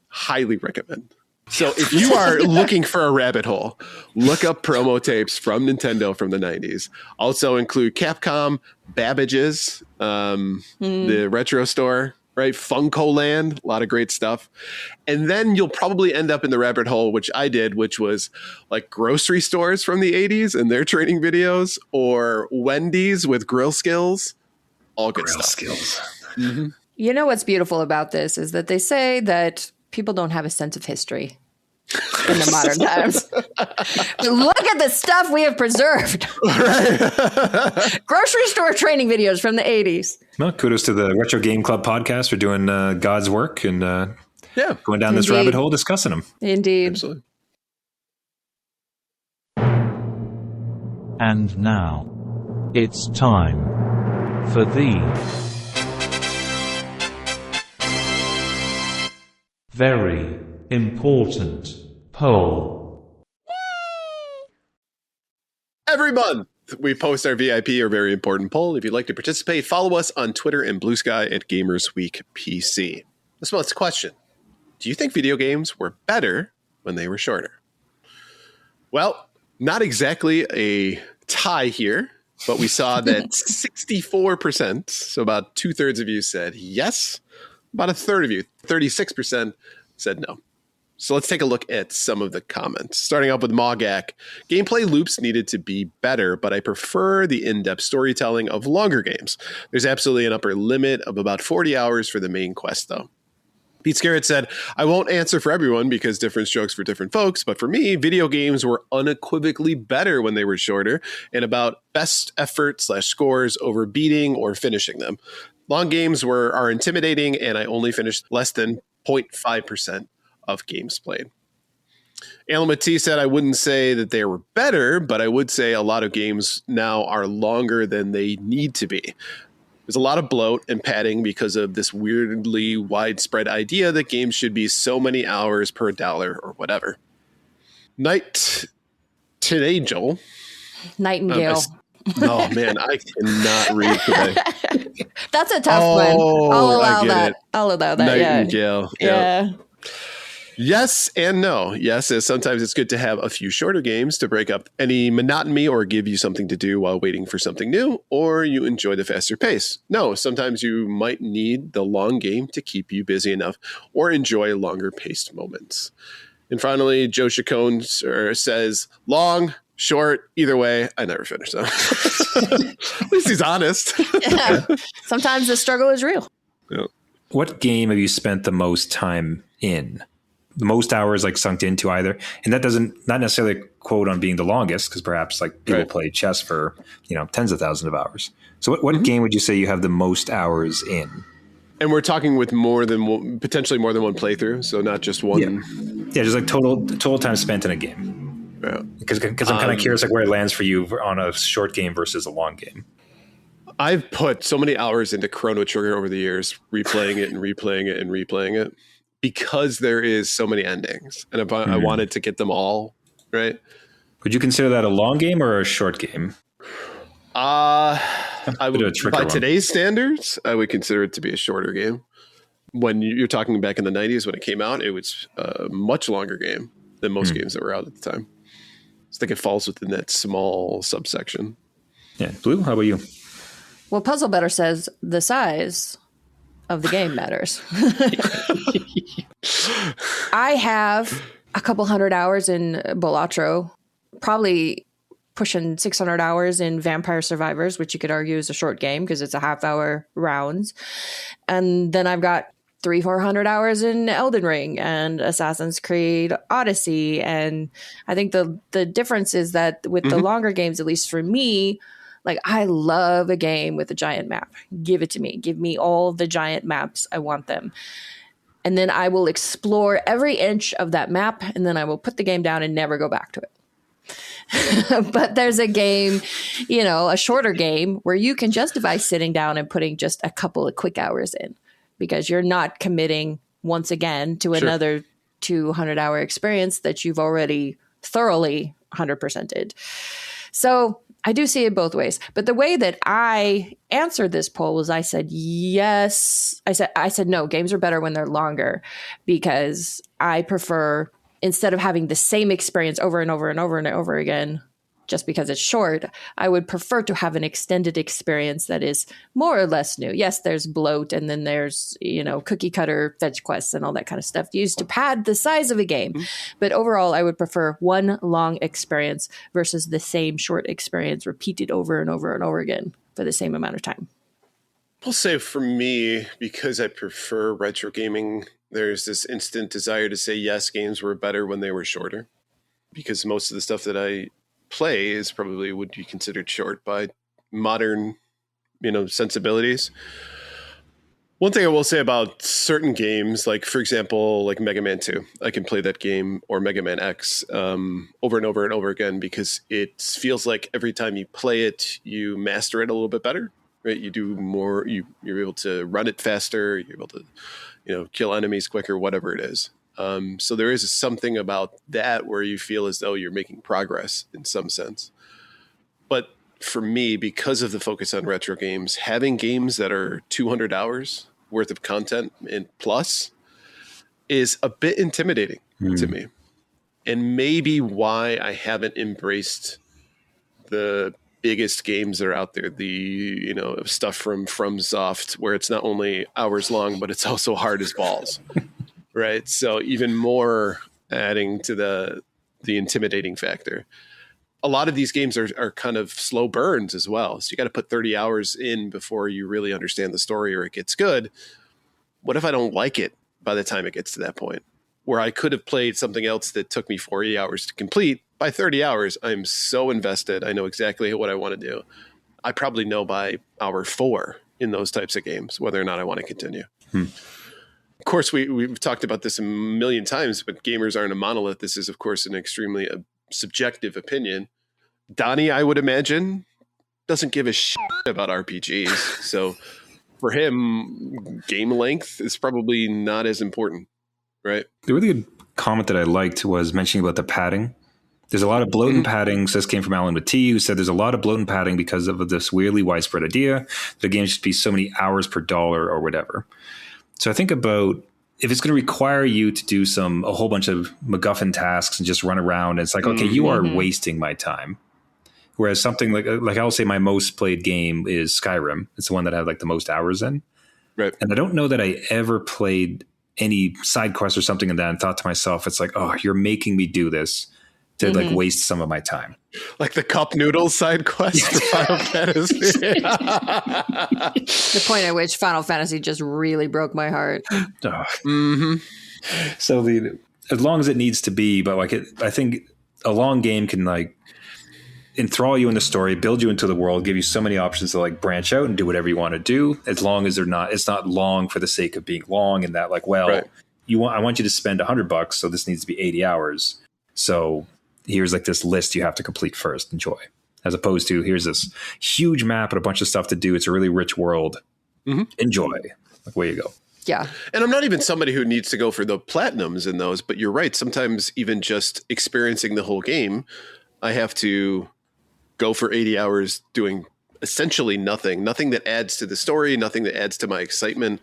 Highly recommend. So if you are looking for a rabbit hole, look up promo tapes from Nintendo from the 90s. Also include Capcom, Babbage's, the Retro Store, right? Funko Land, a lot of great stuff. And then you'll probably end up in the rabbit hole, which I did, which was like grocery stores from the 80s and their training videos, or Wendy's with grill skills. All good Grill stuff. skills. Mm-hmm. You know what's beautiful about this is that they say that people don't have a sense of history in the modern times. Look at the stuff we have preserved. Grocery store training videos from the 80s. Well, kudos to the Retro Game Club podcast for doing God's work and going down this Indeed. rabbit hole discussing them. Indeed. Absolutely. And now, it's time for the very important poll. Every month, we post our VIP or very important poll. If you'd like to participate, follow us on Twitter and Blue Sky at GamersWeekPC. This month's question: do you think video games were better when they were shorter? Well, not exactly a tie here, but we saw that 64%, so about 2/3 of you said yes. About a third of you, 36%, said no. So let's take a look at some of the comments. Starting off with Mogak. Gameplay loops needed to be better, but I prefer the in-depth storytelling of longer games. There's absolutely an upper limit of about 40 hours for the main quest, though. Pete Scarrett said, I won't answer for everyone because different strokes for different folks, but for me, video games were unequivocally better when they were shorter and about best effort / scores over beating or finishing them. Long games are intimidating, and I only finished less than 0.5% of games played. Alan Matee said, I wouldn't say that they were better, but I would say a lot of games now are longer than they need to be. There's a lot of bloat and padding because of this weirdly widespread idea that games should be so many hours per dollar or whatever. Nightingale. Oh, man, I cannot read today. That's a tough one. I'll allow that. I'll allow that. Nightingale. Yeah. Yes and no. Yes, as sometimes it's good to have a few shorter games to break up any monotony or give you something to do while waiting for something new, or you enjoy the faster pace. No, sometimes you might need the long game to keep you busy enough or enjoy longer paced moments. And finally, Joe Chacon says, long, short, either way, I never finish them. At least he's honest. Yeah. Sometimes the struggle is real. Yeah. What game have you spent the most time in? The most hours like sunk into either? And that doesn't not necessarily quote on being the longest, because perhaps like people play chess for, tens of thousands of hours. So what game would you say you have the most hours in? And we're talking with potentially more than one playthrough, so not just one. Yeah, just like total time spent in a game. Yeah. Because I'm kind of curious like where it lands for you on a short game versus a long game. I've put so many hours into Chrono Trigger over the years, replaying it and replaying it and replaying it, because there is so many endings, and I wanted to get them all right. Would you consider that a long game or a short game? I would, by one. Today's standards, I would consider it to be a shorter game. When you're talking back in the 90s when it came out, it was a much longer game than most games that were out at the time. I think it falls within that small subsection. Yeah. Blue, how about you? Well, Puzzle Better says the size of the game matters. I have a couple hundred hours in Bolatro, probably pushing 600 hours in Vampire Survivors, which you could argue is a short game because it's a half-hour rounds. And then I've got 300-400 hours in Elden Ring and Assassin's Creed Odyssey. And I think the difference is that with the longer games, at least for me, like I love a game with a giant map. Give it to me. Give me all the giant maps. I want them. And then I will explore every inch of that map, and then I will put the game down and never go back to it. But there's a game, a shorter game where you can justify sitting down and putting just a couple of quick hours in because you're not committing once again to another 200-hour experience that you've already thoroughly 100%ed. So I do see it both ways. But the way that I answered this poll was I said, yes. I said, no, games are better when they're longer because I prefer, instead of having the same experience over and over and over and over again, just because it's short, I would prefer to have an extended experience that is more or less new. Yes, there's bloat and then there's, cookie cutter fetch quests and all that kind of stuff used to pad the size of a game. But overall, I would prefer one long experience versus the same short experience repeated over and over and over again for the same amount of time. I'll say for me, because I prefer retro gaming, there's this instant desire to say, yes, games were better when they were shorter. Because most of the stuff that I play is probably would be considered short by modern, sensibilities. One thing I will say about certain games, like for example, like Mega Man 2, I can play that game or Mega Man X over and over and over again because it feels like every time you play it, you master it a little bit better, right? You do more, you're able to run it faster, you're able to, kill enemies quicker, whatever it is. So there is something about that where you feel as though you're making progress in some sense. But for me, because of the focus on retro games, having games that are 200 hours worth of content and plus is a bit intimidating to me. And maybe why I haven't embraced the biggest games that are out there, the stuff from FromSoft, where it's not only hours long, but it's also hard as balls. Right. So even more adding to the intimidating factor. A lot of these games are kind of slow burns as well. So you got to put 30 hours in before you really understand the story or it gets good. What if I don't like it by the time it gets to that point? Where I could have played something else that took me 40 hours to complete. By 30 hours, I'm so invested. I know exactly what I want to do. I probably know by hour 4 in those types of games whether or not I want to continue. Of course, we've talked about this a million times, but gamers aren't a monolith. This is, of course, an extremely subjective opinion. Donnie, I would imagine, doesn't give a shit about RPGs. So for him, game length is probably not as important, right? The really good comment that I liked was mentioning about the padding. There's a lot of bloat and padding. So this came from Alan Matee, who said there's a lot of bloat and padding because of this weirdly widespread idea. The game should be so many hours per dollar or whatever. So I think about if it's going to require you to do a whole bunch of MacGuffin tasks and just run around, it's like, okay, you are wasting my time. Whereas something like I'll say my most played game is Skyrim. It's the one that I have like the most hours in. Right. And I don't know that I ever played any side quest or something in that and thought to myself, it's like, oh, you're making me do this to like waste some of my time. Like the cup noodles side quest for Final Fantasy. The point at which Final Fantasy just really broke my heart. So as long as it needs to be, but I think a long game can like enthrall you in the story, build you into the world, give you so many options to like branch out and do whatever you want to do. As long as it's not long for the sake of being long, and that like, well, I want you to spend $100, so this needs to be 80 hours. So here's like this list you have to complete first. Enjoy. As opposed to here's this huge map and a bunch of stuff to do. It's a really rich world. Enjoy. Like, way you go. Yeah. And I'm not even somebody who needs to go for the platinums in those, but you're right. Sometimes even just experiencing the whole game, I have to go for 80 hours doing essentially nothing that adds to the story, nothing that adds to my excitement.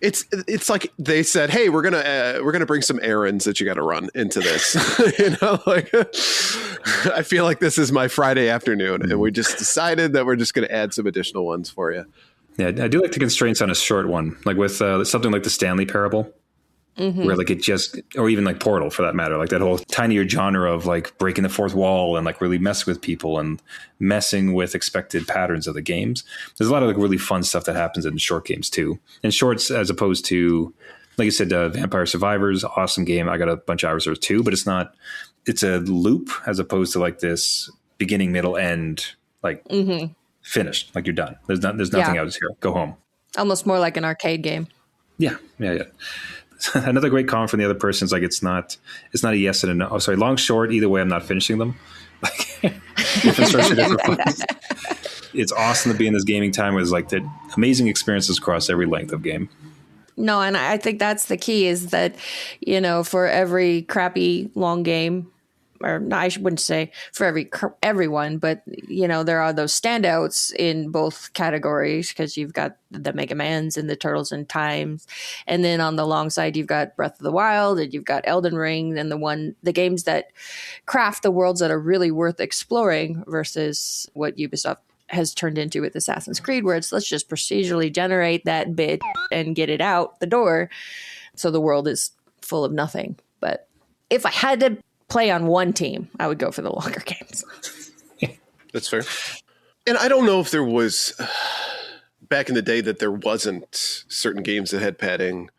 It's like they said, hey, we're gonna bring some errands that you got to run into this. Like I feel like this is my Friday afternoon, and we just decided that we're just going to add some additional ones for you. Yeah, I do like the constraints on a short one, like with something like the Stanley Parable. Where like or even like Portal for that matter, like that whole tinier genre of like breaking the fourth wall and like really messing with people and messing with expected patterns of the games. There's a lot of like really fun stuff that happens in short games too. And shorts, as opposed to, like you said, Vampire Survivors, awesome game. I got a bunch of hours or two, but it's a loop as opposed to like this beginning, middle, end, like finished, like you're done. There's nothing else here. Go home. Almost more like an arcade game. Yeah. Another great comment from the other person is like it's not a yes and a no. Oh, sorry, long, short, either way, I'm not finishing them. Like different sorts of different fun. It's awesome to be in this gaming time where there's like the amazing experiences across every length of game. No, and I think that's the key is that, for every crappy long game, or no, I wouldn't say for everyone, but there are those standouts in both categories because you've got the Mega Mans and the Turtles in Times, and then on the long side you've got Breath of the Wild and you've got Elden Ring, and the games that craft the worlds that are really worth exploring versus what Ubisoft has turned into with Assassin's Creed, where it's let's just procedurally generate that bit and get it out the door, so the world is full of nothing. But if I had to play on one team, I would go for the longer games. That's fair. And I don't know if there was back in the day that there wasn't certain games that had padding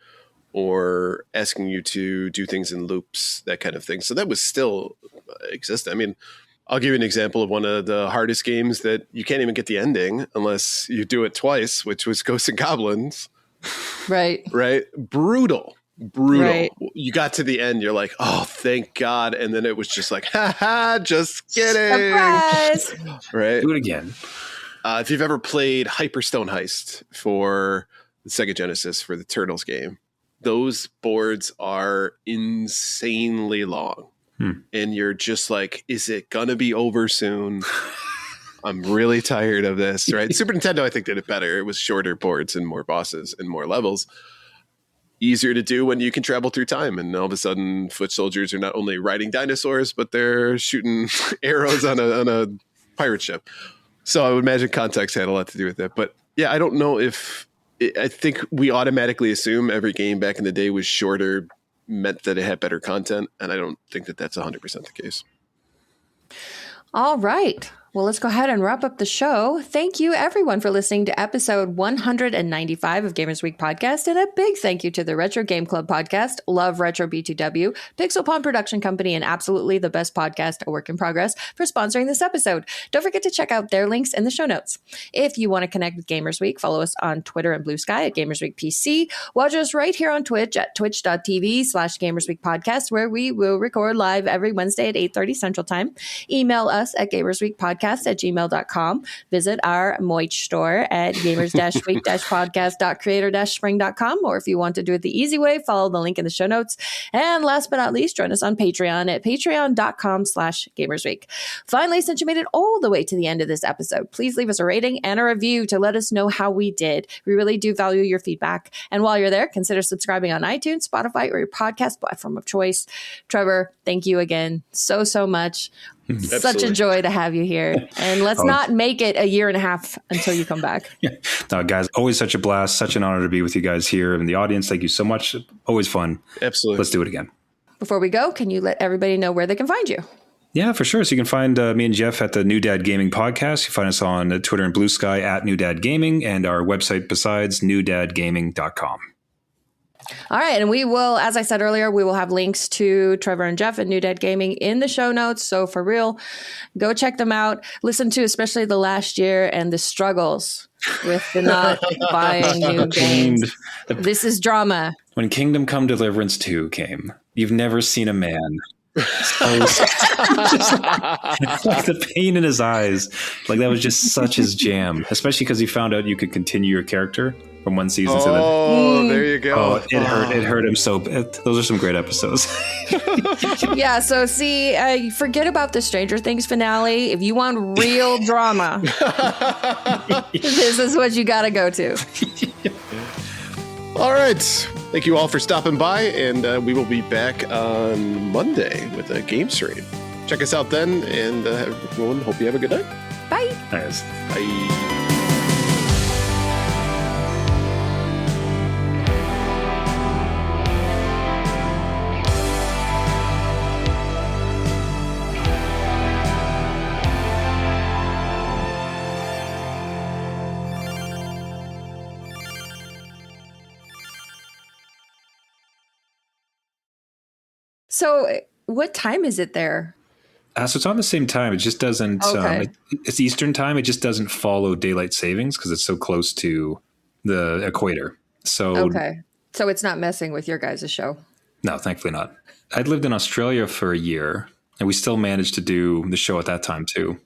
or asking you to do things in loops, that kind of thing. So that was still exist. I mean, I'll give you an example of one of the hardest games that you can't even get the ending unless you do it twice, which was Ghosts and Goblins. Right. Brutal. Right. You got to the end, you're like, oh, thank God. And then it was just like, just kidding. Surprise. Right. Do it again. If you've ever played Hyperstone Heist for the Sega Genesis for the Turtles game, those boards are insanely long. And you're just like, is it going to be over soon? I'm really tired of this, right? Super Nintendo, I think, did it better. It was shorter boards and more bosses and more levels. Easier to do when you can travel through time, and all of a sudden foot soldiers are not only riding dinosaurs, but they're shooting arrows on a pirate ship. So I would imagine context had a lot to do with that. But yeah, I don't know if I think we automatically assume every game back in the day was shorter meant that it had better content, and I don't think that that's 100% the case. All right. Well, let's go ahead and wrap up the show. Thank you, everyone, for listening to episode 195 of Gamers Week Podcast. And a big thank you to the Retro Game Club Podcast, Love Retro B2W, Pixel Pawn Production Company, and absolutely the best podcast, A Work in Progress, for sponsoring this episode. Don't forget to check out their links in the show notes. If you want to connect with Gamers Week, follow us on Twitter and Blue Sky at Gamers Week PC. Watch us right here on Twitch at twitch.tv/Gamers Week Podcast, where we will record live every Wednesday at 8:30 Central Time. Email us at gamersweekpodcast@gmail.com. Visit our merch store at gamers-week-podcast.creator-spring.com, or if you want to do it the easy way, follow the link in the show notes. And last but not least, join us on Patreon at patreon.com/gamersweek. Finally, since you made it all the way to the end of this episode, please leave us a rating and a review to let us know how we did. We really do value your feedback. And while you're there, consider subscribing on iTunes, Spotify, or your podcast platform of choice. Trevor, thank you again so much. Absolutely. Such a joy to have you here. And let's not make it a year and a half until you come back. No, guys, always such a blast, such an honor to be with you guys here in the audience. Thank you so much. Always fun. Absolutely. Let's do it again. Before we go, can you let everybody know where they can find you? Yeah, for sure. So you can find me and Jeff at the NewDadGaming podcast. You find us on Twitter and Blue Sky at NewDadGaming, and our website besides newdadgaming.com. All right. And we will, as I said earlier, we will have links to Trevor and Jeff and NewDadGaming in the show notes. So for real, go check them out. Listen to especially the last year and the struggles with the not buying new games. This is drama. When Kingdom Come Deliverance 2 came, you've never seen a man Just like the pain in his eyes. Like that was just such his jam, especially because he found out you could continue your character from one season to the next. Oh, there you go. Oh, it hurt him so bad. Those are some great episodes. Yeah, so see, forget about the Stranger Things finale. If you want real drama, this is what you got to go to. All right. Thank you all for stopping by, and we will be back on Monday with a game stream. Check us out then, and everyone, hope you have a good night. Bye. Nice. Bye. So what time is it there? So it's on the same time. It just doesn't. Okay. It's Eastern time. It just doesn't follow daylight savings because it's so close to the equator. So Okay. So it's not messing with your guys' show. No, thankfully not. I'd lived in Australia for a year, and we still managed to do the show at that time too.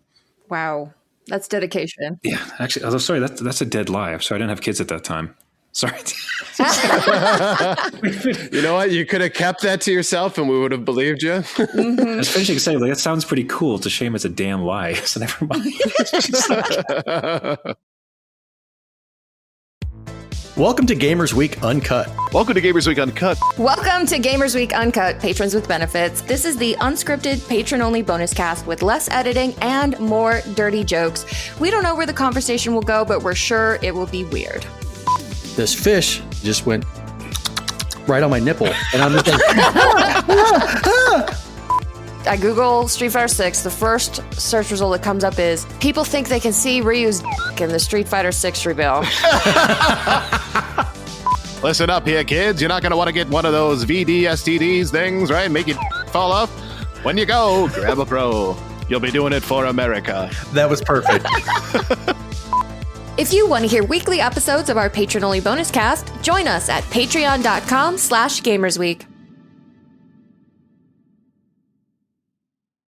Wow. That's dedication. Yeah, actually, I'm sorry. That's a dead lie. I'm sorry. I didn't have kids at that time. Sorry. You know what? You could have kept that to yourself and we would have believed you. Mm-hmm. I was finishing to say, like, that sounds pretty cool. It's a shame it's a damn lie. So never mind. Welcome to Gamers Week Uncut. Welcome to Gamers Week Uncut. Welcome to Gamers Week Uncut, Patrons with Benefits. This is the unscripted, patron-only bonus cast with less editing and more dirty jokes. We don't know where the conversation will go, but we're sure it will be weird. This fish just went right on my nipple, and I'm just like, I Google Street Fighter 6. The first search result that comes up is people think they can see Ryu's dick in the Street Fighter 6 reveal. Listen up here, kids. You're not going to want to get one of those VDSTDs things, right? Make it fall off. When you go, grab a pro. You'll be doing it for America. that was perfect. If you want to hear weekly episodes of our patron-only bonus cast, join us at patreon.com/gamersweek.